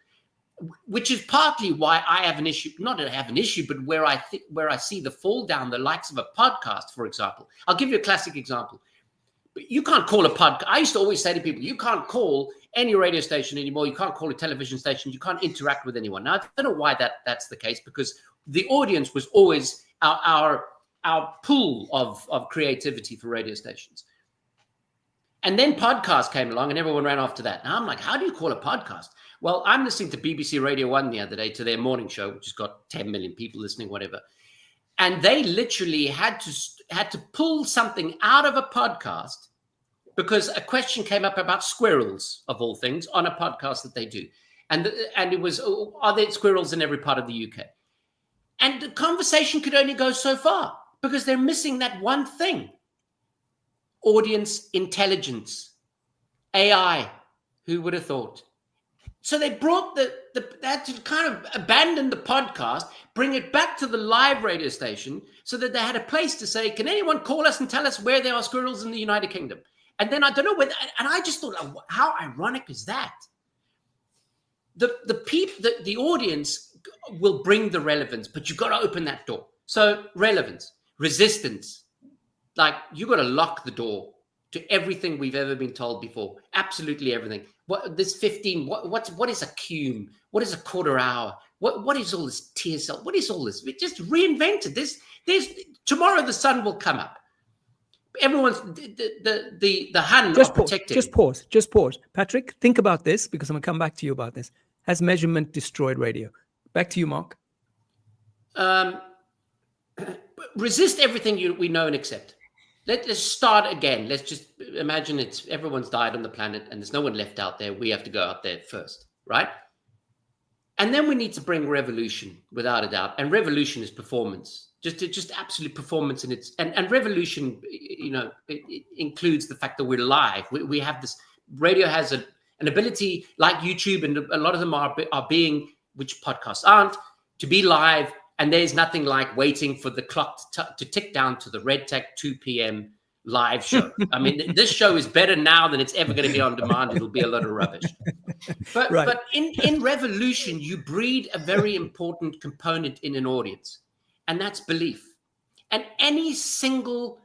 which is partly why I have an issue, not that I have an issue, but where I see the fall down, the likes of a podcast, for example. I'll give you a classic example. You can't call a podcast. I used to always say to people, you can't call any radio station anymore. You can't call a television station. You can't interact with anyone. Now, I don't know why that's the case, because the audience was always our pool of creativity for radio stations. And then podcasts came along and everyone ran after that. Now I'm like, how do you call a podcast? Well, I'm listening to BBC Radio 1 the other day, to their morning show, which has got 10 million people listening, whatever. And they literally had to pull something out of a podcast because a question came up about squirrels, of all things, on a podcast that they do. And it was, are there squirrels in every part of the UK? And the conversation could only go so far because they're missing that one thing. Audience intelligence, AI, who would have thought? So they brought they had to kind of abandon the podcast, bring it back to the live radio station so that they had a place to say, can anyone call us and tell us where there are squirrels in the United Kingdom? And then I don't know whether, and I just thought, how ironic is that? The audience will bring the relevance, but you've got to open that door. So relevance, resistance, like you got to lock the door to everything we've ever been told before. Absolutely everything. What this 15? What is a cume? What is a quarter hour? What is all this TSL? What is all this? We just reinvented this. Tomorrow the sun will come up. everyone's the Hun Just are pause. protecting. Just pause. Patrick, think about this, because I'm going to come back to you about this. Has measurement destroyed radio? Back to you, Mark. Resist everything we know and accept. Let's start again. Let's just imagine everyone's died on the planet and there's no one left out there. We have to go out there first, right? And then we need to bring revolution, without a doubt. And revolution is performance, just absolute performance in its. And revolution, it includes the fact that we're live. We have this. Radio has an ability, like YouTube, and a lot of them are being, which podcasts aren't, to be live. And there's nothing like waiting for the clock to tick down to the Red Tech 2 p.m. live show. I mean, this show is better now than it's ever going to be on demand. It'll be a lot of rubbish. But Right. but in revolution, you breed a very important component in an audience, and that's belief. And any single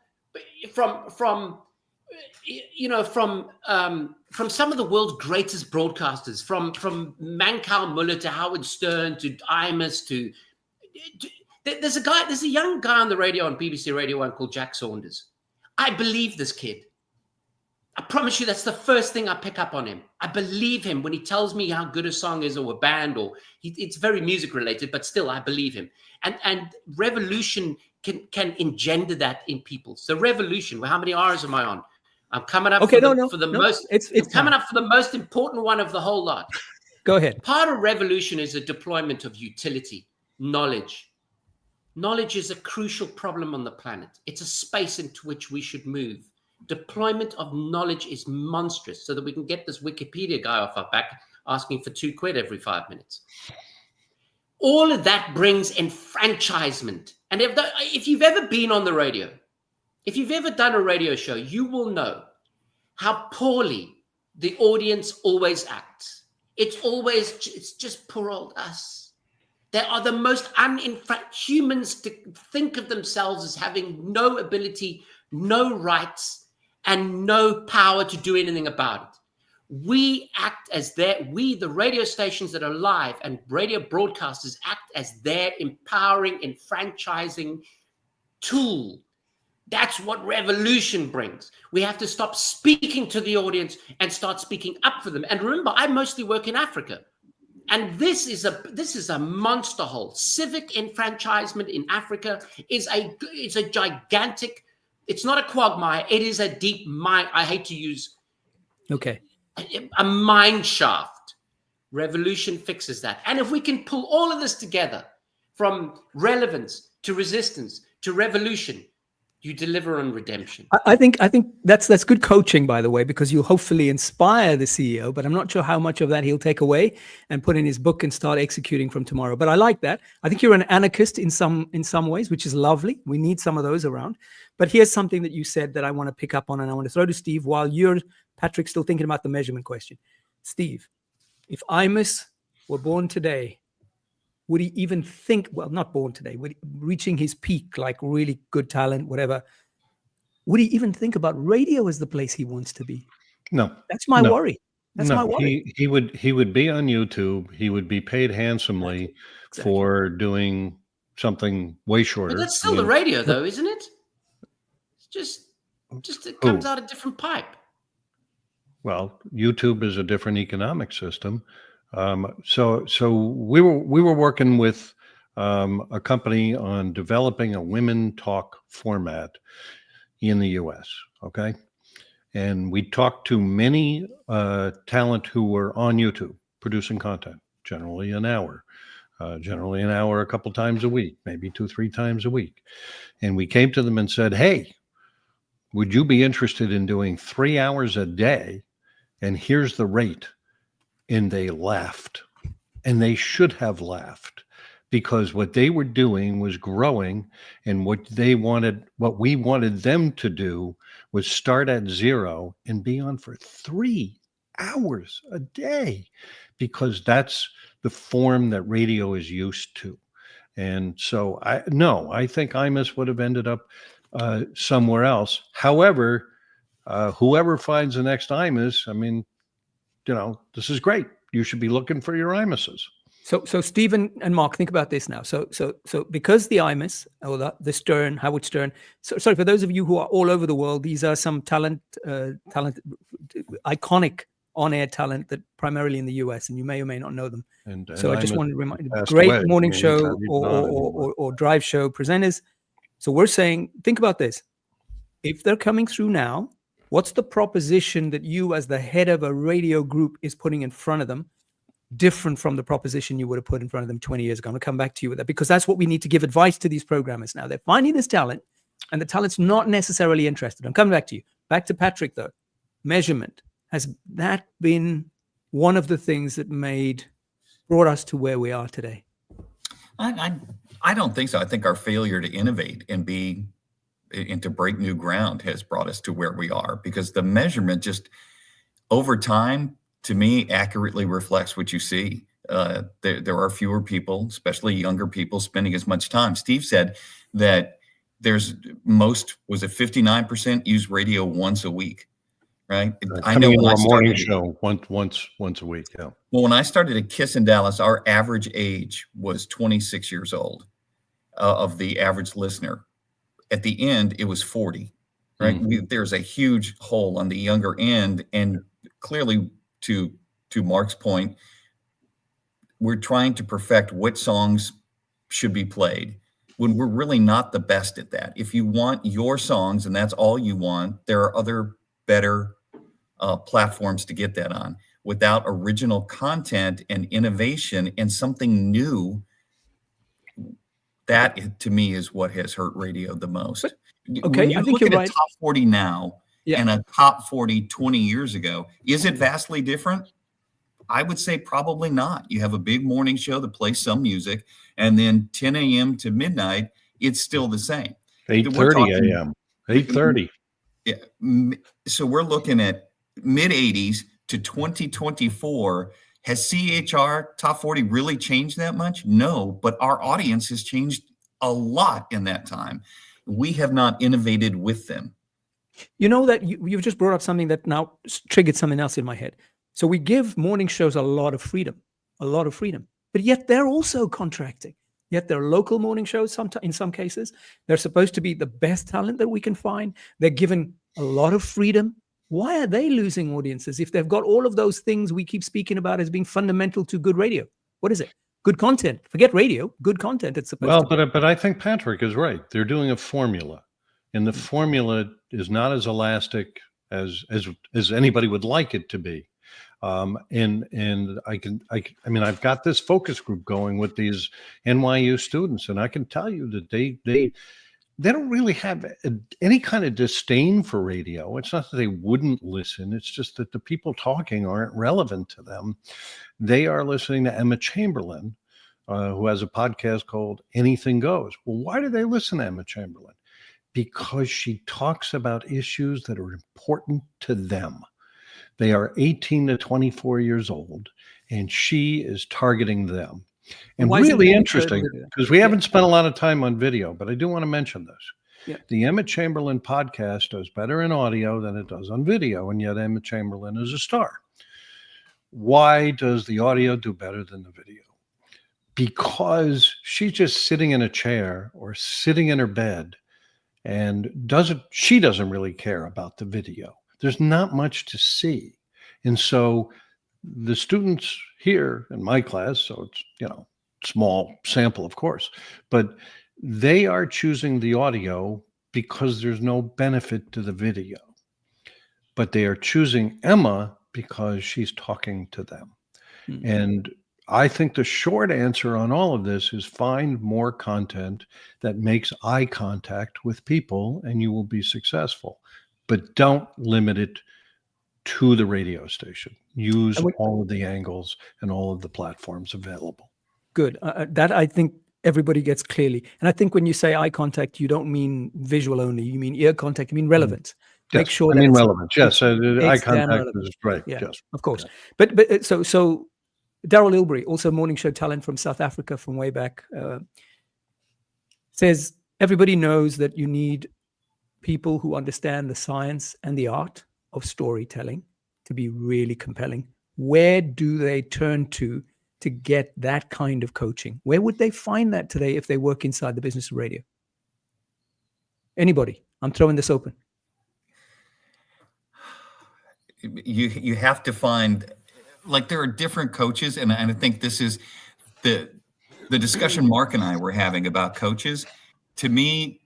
from some of the world's greatest broadcasters, from Mancow Muller to Howard Stern to Imus to there's a young guy on the radio on BBC Radio 1 called Jack Saunders. I believe this kid. I promise you, that's the first thing I pick up on him. I believe him when he tells me how good a song is, or a band, or it's very music related, but still I believe him. And revolution can engender that in people. So revolution, well, how many hours am I on? I'm coming up for the most important one of the whole lot. Go ahead. Part of revolution is a deployment of utility, knowledge. Knowledge is a crucial problem on the planet. It's a space into which we should move. Deployment of knowledge is monstrous, so that we can get this Wikipedia guy off our back asking for £2 every 5 minutes. All of that brings enfranchisement. And if you've ever been on the radio, if you've ever done a radio show, you will know how poorly the audience always acts. It's just poor old us. They are the most humans to think of themselves as having no ability, no rights, and no power to do anything about it. We act as the radio stations that are live and radio broadcasters act as their empowering, enfranchising tool. That's what revolution brings. We have to stop speaking to the audience and start speaking up for them. And remember, I mostly work in Africa. And this is a monster hole. Civic enfranchisement in Africa is a gigantic. It's not a quagmire. It is a deep mine. I hate to use a mine shaft. Revolution fixes that. And if we can pull all of this together, from relevance to resistance to revolution, you deliver on redemption. I think that's good coaching, by the way, because you'll hopefully inspire the CEO, but I'm not sure how much of that he'll take away and put in his book and start executing from tomorrow. But I like that. I think you're an anarchist in some ways, which is lovely. We need some of those around. But here's something that you said that I want to pick up on, and I want to throw to Steve while you're, Patrick, still thinking about the measurement question. Steve, if Imus were born today, would he even think, well, not born today, reaching his peak, like really good talent, whatever, would he even think about radio as the place he wants to be? No. That's my worry. That's my worry. He would be on YouTube. He would be paid handsomely for doing something way shorter. But that's still the radio, though, isn't it? It's just it comes out a different pipe. Well, YouTube is a different economic system. So we were working with a company on developing a women talk format in the U.S. Okay, and we talked to many talent who were on YouTube producing content, generally an hour a couple times a week, maybe 2-3 times a week, and we came to them and said, "Hey, would you be interested in doing 3 hours a day? And here's the rate." And they laughed, and they should have laughed, because what they were doing was growing, and what we wanted them to do was start at zero and be on for 3 hours a day, because that's the form that radio is used to. And so I think Imus would have ended up somewhere else. However, whoever finds the next Imus, I mean, this is great. You should be looking for your Imuses. So Stephen and Mark, think about this now. So because the IMIS or the Stern, Howard Stern. So sorry for those of you who are all over the world. These are some iconic on-air talent that primarily in the US, and you may or may not know them. And So I just Imus wanted to remind you, passed great away. morning I mean, show he's not anymore. or drive show presenters. So we're saying, think about this. If they're coming through now, what's the proposition that you as the head of a radio group is putting in front of them, different from the proposition you would have put in front of them 20 years ago? I'm going to come back to you with that, because that's what we need to give advice to these programmers now. They're finding this talent, and the talent's not necessarily interested. I'm coming back to you. Back to Patrick, though. Measurement. Has that been one of the things that brought us to where we are today? I don't think so. I think our failure to innovate and to break new ground has brought us to where we are, because the measurement just over time, to me, accurately reflects what you see. There are fewer people, especially younger people, spending as much time. Steve said that was it 59% use radio once a week, right? I know when I morning started show once a week. Yeah. Well, when I started at KISS in Dallas, our average age was 26 years old of the average listener. At the end, it was 40, right? Mm-hmm. There's a huge hole on the younger end. And clearly, to Mark's point, we're trying to perfect what songs should be played when we're really not the best at that. If you want your songs and that's all you want, there are other better platforms to get that on. Without original content and innovation and something new, that to me is what has hurt radio the most. Okay, when you I think look you're at right. a top 40 now and a top 40 20 years ago, is it vastly different? I would say probably not. You have a big morning show that plays some music, and then 10 a.m. to midnight, it's still the same. 8:30 a.m. 8:30. Yeah. So we're looking at mid 80s to 2024. Has CHR Top 40 really changed that much? No, but our audience has changed a lot in that time. We have not innovated with them. You know that you've just brought up something that now triggered something else in my head. So we give morning shows a lot of freedom, but yet they're also contracting. Yet they're local morning shows in some cases. They're supposed to be the best talent that we can find. They're given a lot of freedom. Why are they losing audiences if they've got all of those things we keep speaking about as being fundamental to good radio? What is it? Good content. Forget radio. Good content. It's supposed to be. But I think Patrick is right. They're doing a formula, and the formula is not as elastic as anybody would like it to be. And I mean, I've got this focus group going with these NYU students, and I can tell you that they don't really have any kind of disdain for radio. It's not that they wouldn't listen. It's just that the people talking aren't relevant to them. They are listening to Emma Chamberlain, who has a podcast called Anything Goes. Well, why do they listen to Emma Chamberlain? Because she talks about issues that are important to them. They are 18 to 24 years old, and she is targeting them. And really interesting, because we haven't spent a lot of time on video, but I do want to mention this. Yeah. The Emma Chamberlain podcast does better in audio than it does on video, and yet Emma Chamberlain is a star. Why does the audio do better than the video? Because she's just sitting in a chair or sitting in her bed, and she doesn't really care about the video. There's not much to see. And so the students here in my class, so it's, small sample, of course, but they are choosing the audio because there's no benefit to the video. But they are choosing Emma because she's talking to them. Mm-hmm. And I think the short answer on all of this is find more content that makes eye contact with people, and you will be successfthat. But don't limit it to the radio station. Use all of the angles and all of the platforms available. Good. That I think everybody gets clearly. And I think when you say eye contact, you don't mean visual only. You mean ear contact. You mean relevance. Yes, make sure I mean relevance. Yes, eye contact is right. Yeah, yes, of course. Yeah. But so Daryl Ilbery, also morning show talent from South Africa from way back, says everybody knows that you need people who understand the science and the art of storytelling to be really compelling. Where do they turn to to get that kind of coaching? Where would they find that today if they work inside the business of radio? Anybody? I'm throwing this open. You have to find, like, there are different coaches, and I think this is the discussion Mark and I were having about coaches. To me,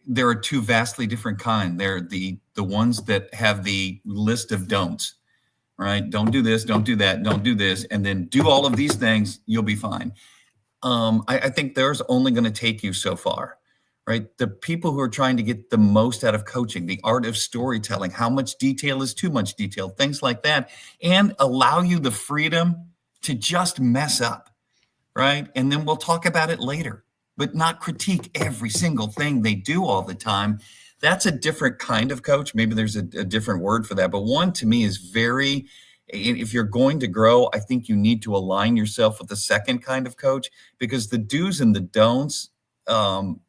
there are two vastly different kinds. They're the ones that have the list of don'ts, right? Don't do this, don't do that, don't do this, and then do all of these things, you'll be fine. I think there's only going to take you so far, right? The people who are trying to get the most out of coaching, the art of storytelling, how much detail is too much detail, things like that, and allow you the freedom to just mess up, right? And then we'll talk about it later, but not critique every single thing they do all the time. That's a different kind of coach. Maybe there's a different word for that, but one to me is very, if you're going to grow, I think you need to align yourself with the second kind of coach, because the do's and the don'ts,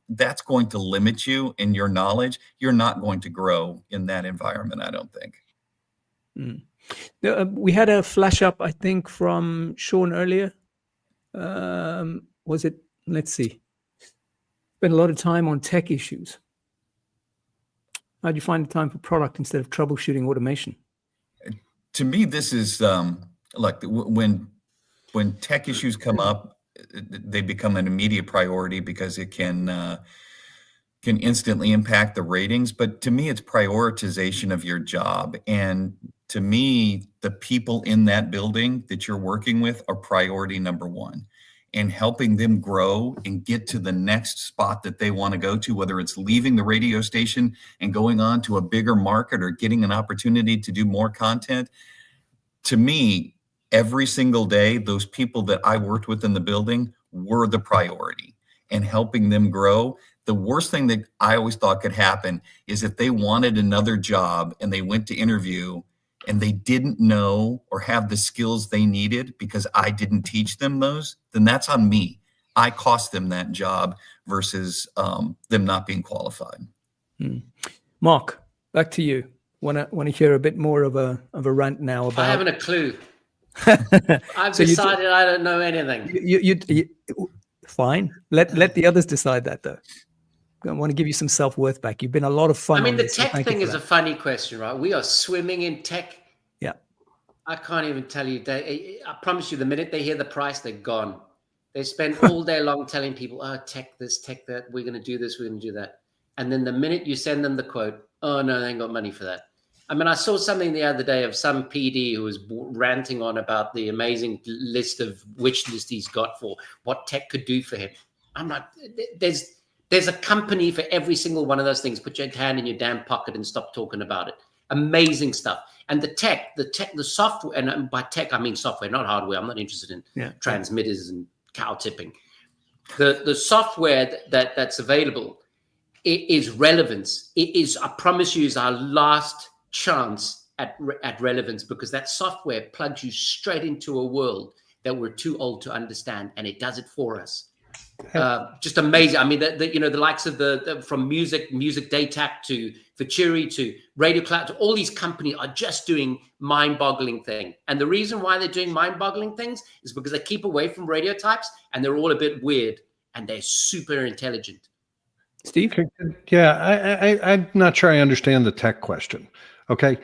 that's going to limit you in your knowledge. You're not going to grow in that environment, I don't think. We had a flash up, I think, from Sean earlier. Was it? Let's see. Spent a lot of time on tech issues. How do you find the time for product instead of troubleshooting automation? To me, this is like when tech issues come up, they become an immediate priority because it can instantly impact the ratings. But to me, it's prioritization of your job. And to me, the people in that building that you're working with are priority number one. And helping them grow and get to the next spot that they want to go to, whether it's leaving the radio station and going on to a bigger market or getting an opportunity to do more content. To me, every single day, those people that I worked with in the building were the priority, and helping them grow. The worst thing that I always thought could happen is if they wanted another job and they went to interview and they didn't know or have the skills they needed because I didn't teach them those, then that's on me. I cost them that job versus them not being qualified. Mark, back to you. Want to hear a bit more of a rant now about? I haven't a clue. I've decided I don't know anything. You fine. Let the others decide that, though. I want to give you some self-worth back. You've been a lot of fun. I mean, the this, so tech thing is a funny question, right? We are swimming in tech. Yeah. I can't even tell you. I promise you, the minute they hear the price, they're gone. They spend all day long telling people, oh, tech this, tech that, we're going to do this, we're going to do that. And then the minute you send them the quote, oh, no, they ain't got money for that. I mean, I saw something the other day of some PD who was ranting on about the amazing list of wish list he's got for what tech could do for him. I'm like, there's a company for every single one of those things. Put your hand in your damn pocket and stop talking about it. Amazing stuff. And the software, and by tech, I mean software, not hardware. I'm not interested in transmitters and cow tipping. The software that's available, it is relevance. It is, I promise you, is our last chance at relevance, because that software plugs you straight into a world that we're too old to understand, and it does it for us. Just amazing. I mean, the likes of from music Datac to Futuri to Radio Cloud to all these companies are just doing mind-boggling things. And the reason why they're doing mind-boggling things is because they keep away from radio types, and they're all a bit weird, and they're super intelligent. Steve? Yeah, I'm not sure I understand the tech question. Okay,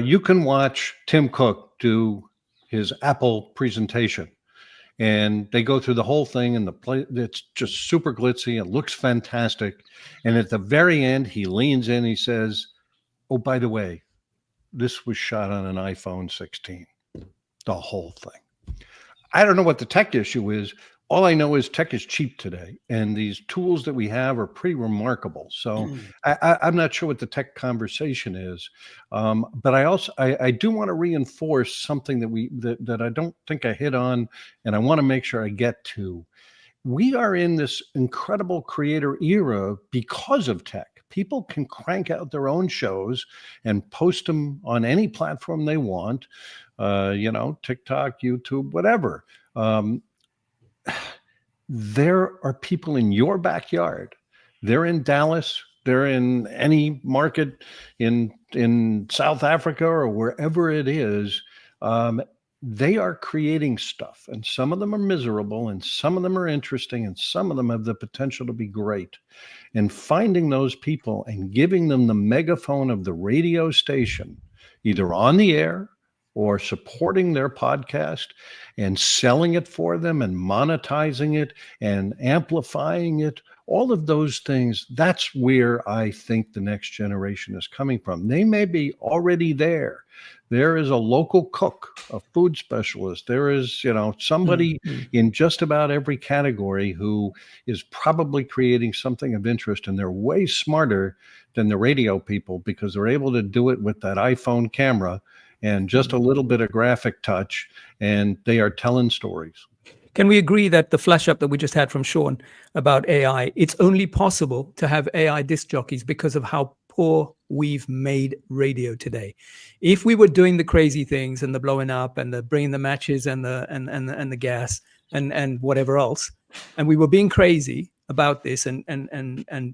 you can watch Tim Cook do his Apple presentation, and they go through the whole thing, and it's just super glitzy. It looks fantastic. And at the very end, he leans in, he says, oh, by the way, this was shot on an iPhone 16, the whole thing. I don't know what the tech issue is. All I know is tech is cheap today, and these tools that we have are pretty remarkable. So I'm not sure what the tech conversation is, but I do want to reinforce something that I don't think I hit on, and I want to make sure I get to. We are in this incredible creator era because of tech. People can crank out their own shows and post them on any platform they want, TikTok, YouTube, whatever. There are people in your backyard. They're in Dallas. They're in any market in South Africa or wherever it is. they are creating stuff, and some of them are miserable, and some of them are interesting, and some of them have the potential to be great. And finding those people and giving them the megaphone of the radio station, either on the air or supporting their podcast and selling it for them and monetizing it and amplifying it, all of those things, that's where I think the next generation is coming from. They may be already there. There is a local cook, a food specialist. There is, somebody in just about every category who is probably creating something of interest, and they're way smarter than the radio people because they're able to do it with that iPhone camera and just a little bit of graphic touch, and they are telling stories. Can we agree that the flash up that we just had from Sean about AI, it's only possible to have AI disc jockeys because of how poor we've made radio today? If we were doing the crazy things and the blowing up and the bringing the matches and the gas and whatever else, and we were being crazy about this and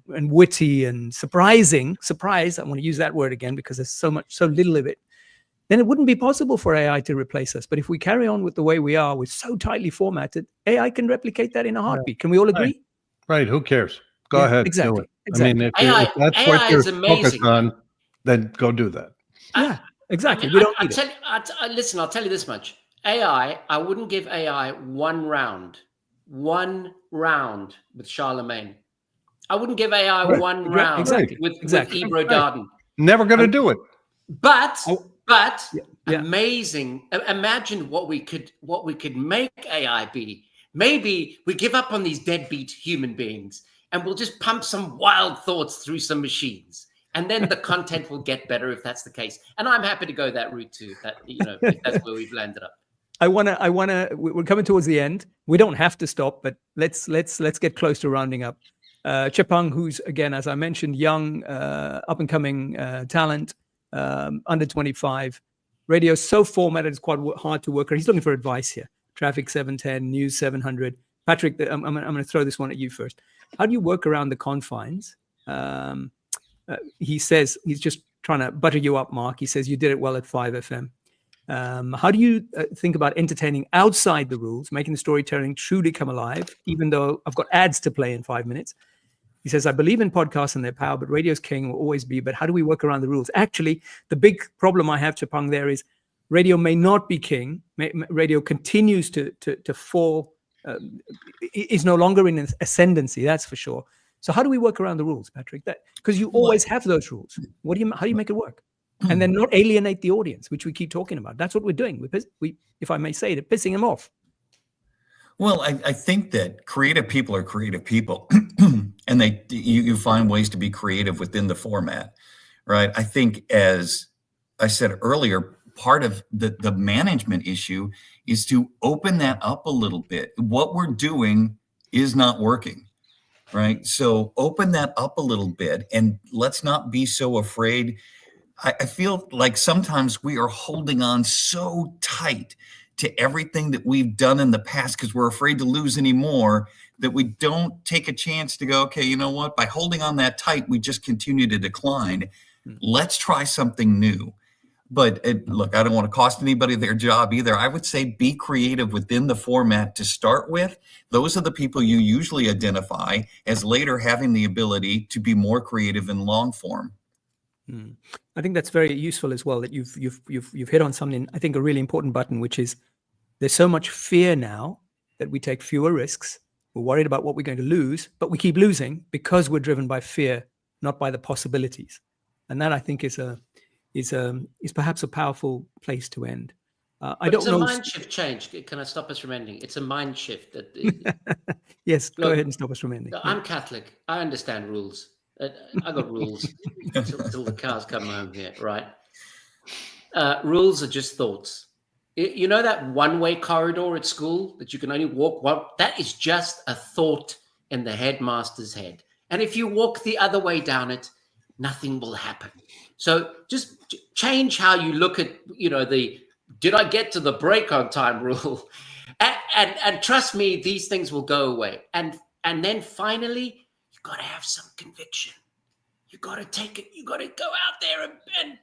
witty and surprise, I want to use that word again because there's so little of it, then it wouldn't be possible for AI to replace us. But if we carry on with the way we are, we're so tightly formatted, AI can replicate that in a heartbeat. Can we all agree? Right. Who cares? Go ahead. Exactly. Do it. I mean, if that's AI what you're is amazing. focused on, then go do that. Yeah, exactly. I mean, we don't need it. Listen, I'll tell you this much. AI, I wouldn't give AI one round with Charlemagne. I wouldn't give AI one round with Ebro Darden. Never going to do it. But amazing. Imagine what we could make AI be. Maybe we give up on these deadbeat human beings and we'll just pump some wild thoughts through some machines. And then the content will get better if that's the case. And I'm happy to go that route too, if that's where we've landed up. We're coming towards the end. We don't have to stop, but let's get close to rounding up. Chepang, who's, again, as I mentioned, young, up and coming talent, under 25. Radio so formatted, it's quite hard to work. He's looking for advice here. Traffic 710, News 700. Patrick, I'm going to throw this one at you first. How do you work around the confines? He says he's just trying to butter you up, Mark. He says you did it well at 5FM. How do you think about entertaining outside the rules, making the storytelling truly come alive, even though I've got ads to play in 5 minutes? He says, I believe in podcasts and their power, but radio's king will always be. But how do we work around the rules? Actually, the big problem I have, Chepang, there is radio may not be king. Radio continues to fall, is no longer in ascendancy, that's for sure. So how do we work around the rules, Patrick? Because you always have those rules. How do you make it work? And then not alienate the audience, which we keep talking about. That's what we're doing. We if I may say it, pissing them off. Well, I think that creative people are creative people, and you find ways to be creative within the format, right? I think, as I said earlier, part of the management issue is to open that up a little bit. What we're doing is not working, right? So open that up a little bit, and let's not be so afraid. I feel like sometimes we are holding on so tight to everything that we've done in the past because we're afraid to lose any more, that we don't take a chance to go, okay, you know what? By holding on that tight, we just continue to decline. Let's try something new. But look, I don't want to cost anybody their job either. I would say be creative within the format to start with. Those are the people you usually identify as later having the ability to be more creative in long form. I think that's very useful as well, that you've hit on something, I think, a really important button, which is there's so much fear now that we take fewer risks. We're worried about what we're going to lose, but we keep losing because we're driven by fear, not by the possibilities. And that, I think, is perhaps a powerful place to end. I don't know. It's a mind shift change. Can I stop us from ending? It's a mind shift. Yes, go ahead and stop us from ending. I'm Catholic. I understand rules. I got rules until the cows come home here, right? Rules are just thoughts. You know that one-way corridor at school that you can only walk one? That is just a thought in the headmaster's head. And if you walk the other way down it, nothing will happen. So just change how you look at, the did I get to the break on time rule? And trust me, these things will go away. And then finally, got to have some conviction. you got to take it. You got to go out there and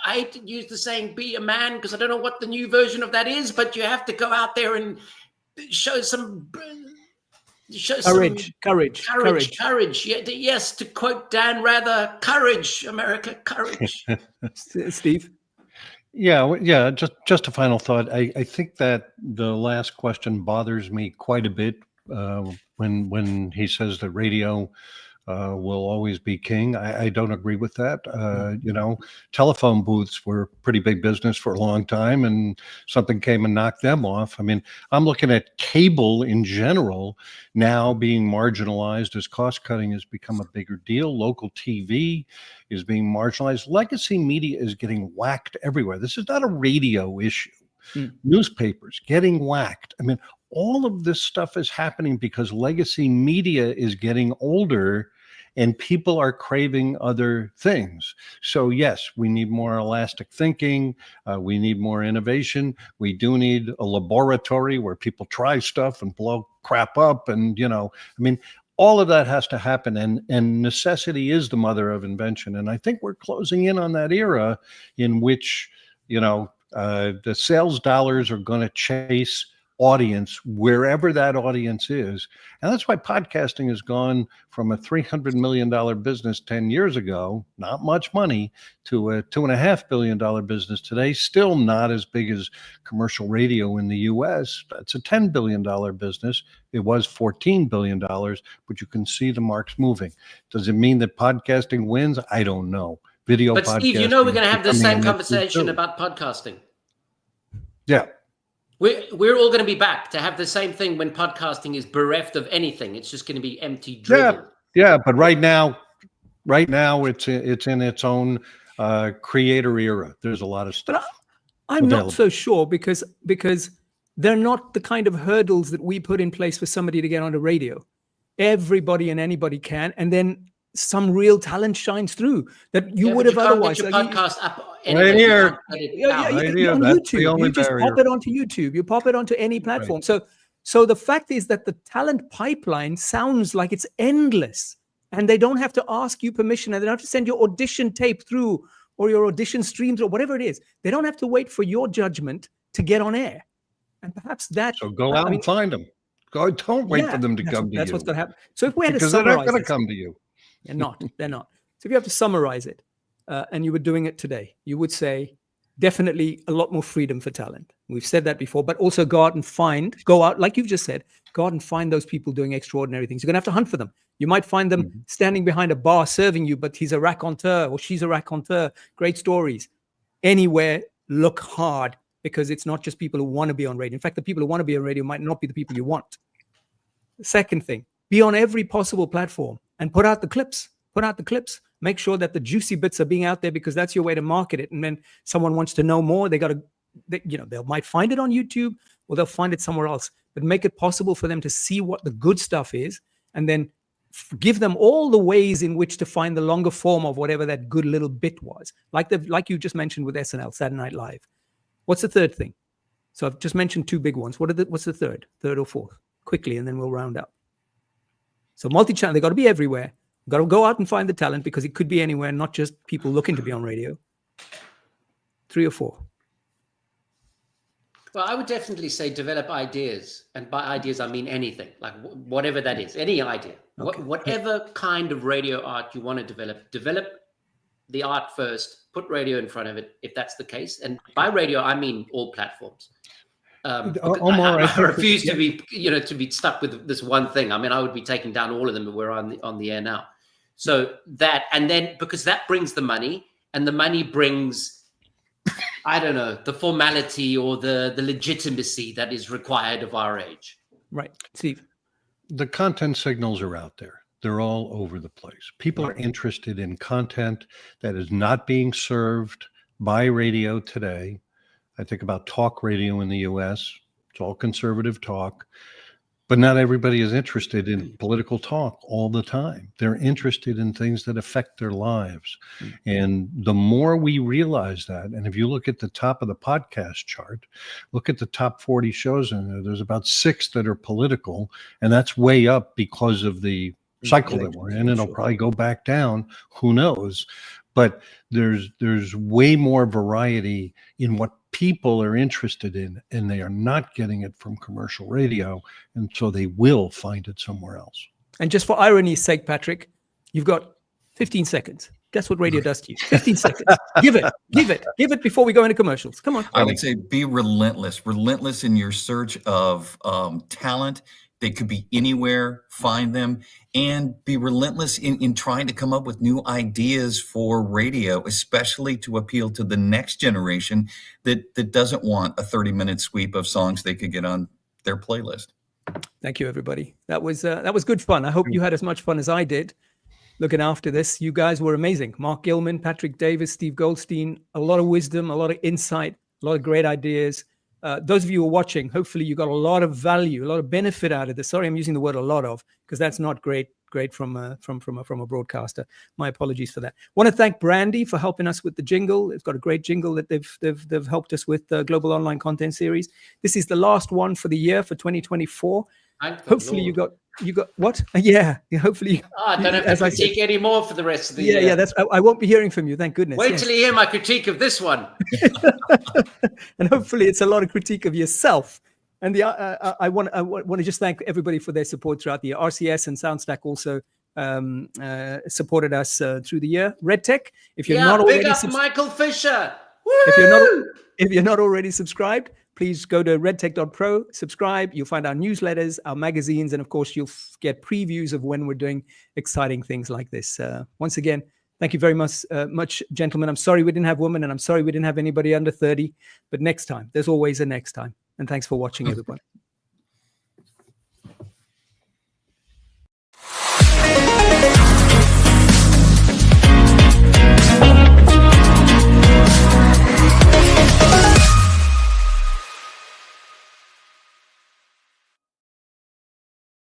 I hate to use the saying "be a man" because I don't know what the new version of that is, but you have to go out there and show some courage. Yeah, yes, to quote Dan Rather, courage, America, courage. Steve. Yeah. Just a final thought. I think that the last question bothers me quite a bit when he says that radio will always be king. I don't agree with that. Telephone booths were pretty big business for a long time, and something came and knocked them off. I mean, I'm looking at cable in general now being marginalized as cost cutting has become a bigger deal. Local TV is being marginalized. Legacy media is getting whacked everywhere. This is not a radio issue. Newspapers getting whacked. I mean, all of this stuff is happening because legacy media is getting older and people are craving other things. So yes, we need more elastic thinking. We need more innovation. We do need a laboratory where people try stuff and blow crap up. And, all of that has to happen. And necessity is the mother of invention. And I think we're closing in on that era in which, the sales dollars are going to chase audience wherever that audience is. And that's why podcasting has gone from a $300 million business 10 years ago, not much money, to a $2.5 billion business today, still not as big as commercial radio in the US. That's a $10 billion business. It was $14 billion, but you can see the marks moving. Does it mean that podcasting wins? I don't know. Video but podcasting. Steve, we're going to have the same conversation about podcasting. Yeah. We're all going to be back to have the same thing when podcasting is bereft of anything. It's just going to be empty drivel. Yeah. But right now it's in its own creator era. There's a lot of stuff. But I'm not so sure because they're not the kind of hurdles that we put in place for somebody to get onto radio. Everybody and anybody can, and then some real talent shines through that you would have otherwise. Get your podcast up right here. On YouTube. You just pop it onto YouTube. You pop it onto any platform. Right. So the fact is that the talent pipeline sounds like it's endless, and they don't have to ask you permission, and they don't have to send your audition tape through or your audition stream through, whatever it is. They don't have to wait for your judgment to get on air. And perhaps that. So go out and find them. Don't wait for them to come to you. That's what's going to happen. So if we had to because summarize, they're not going to come to you. They're not. So if you have to summarize it, and you were doing it today, you would say definitely a lot more freedom for talent. We've said that before, but also go out, like you've just said, go out and find those people doing extraordinary things. You're going to have to hunt for them. You might find them standing behind a bar serving you, but he's a raconteur or she's a raconteur. Great stories. Anywhere, look hard, because it's not just people who want to be on radio. In fact, the people who want to be on radio might not be the people you want. The second thing, be on every possible platform and put out the clips. Make sure that the juicy bits are being out there, because that's your way to market it. And then someone wants to know more, they might find it on YouTube or they'll find it somewhere else. But make it possible for them to see what the good stuff is, and then give them all the ways in which to find the longer form of whatever that good little bit was. Like you just mentioned with SNL, Saturday Night Live. What's the third thing? So I've just mentioned two big ones. What's the third or fourth? Quickly, and then we'll round up. So multi-channel, they got to be everywhere. Got to go out and find the talent, because it could be anywhere, not just people looking to be on radio. 3 or 4. Well, I would definitely say develop ideas. And by ideas, I mean anything, like whatever that is, any idea. Okay. Whatever kind of radio art you want to develop the art first, put radio in front of it, if that's the case. And by radio, I mean all platforms. Omar, I refuse to be stuck with this one thing. I mean, I would be taking down all of them, but we're on the air now. So that, and then because that brings the money, and the money brings, I don't know, the formality or the legitimacy that is required of our age. Right. Steve. The content signals are out there. They're all over the place. People are interested in content that is not being served by radio today. I think about talk radio in the US. It's all conservative talk. But not everybody is interested in political talk all the time. They're interested in things that affect their lives. And the more we realize that, and if you look at the top of the podcast chart, look at the top 40 shows in there, there's about 6 that are political, and that's way up because of the cycle that we're in. It'll probably go back down. Who knows? But there's way more variety in what people are interested in, and they are not getting it from commercial radio, and so they will find it somewhere else. And just for irony's sake, Patrick, you've got 15 seconds. Guess what radio does to you? 15 seconds. Give it before we go into commercials. Come on. I would say be relentless in your search of talent. They could be anywhere, find them, and be relentless in trying to come up with new ideas for radio, especially to appeal to the next generation that doesn't want a 30-minute sweep of songs they could get on their playlist. Thank you, everybody. That was good fun. I hope you had as much fun as I did looking after this. You guys were amazing. Mark Gilman, Patrick Davis, Steve Goldstein, a lot of wisdom, a lot of insight, a lot of great ideas. Those of you who are watching, hopefully you got a lot of value, a lot of benefit out of this. Sorry, I'm using the word "a lot of" because that's not great from a broadcaster. My apologies for that. Want to thank Brandy for helping us with the jingle. It's got a great jingle that they've helped us with the Global Online Content Series. This is the last one for the year for 2024. Hopefully you got what? Yeah. Hopefully. I don't have to critique any more for the rest of the year. Yeah. I won't be hearing from you. Thank goodness. Wait till you hear my critique of this one. And hopefully it's a lot of critique of yourself. And I want to just thank everybody for their support throughout the year. RCS and SoundStack also supported us through the year. RedTech, if you're not already big up Michael Fisher. If you're not already subscribed, please go to redtech.pro, subscribe. You'll find our newsletters, our magazines, and of course, you'll get previews of when we're doing exciting things like this. Once again, thank you very much, gentlemen. I'm sorry we didn't have women, and I'm sorry we didn't have anybody under 30. But next time, there's always a next time. And thanks for watching, everybody.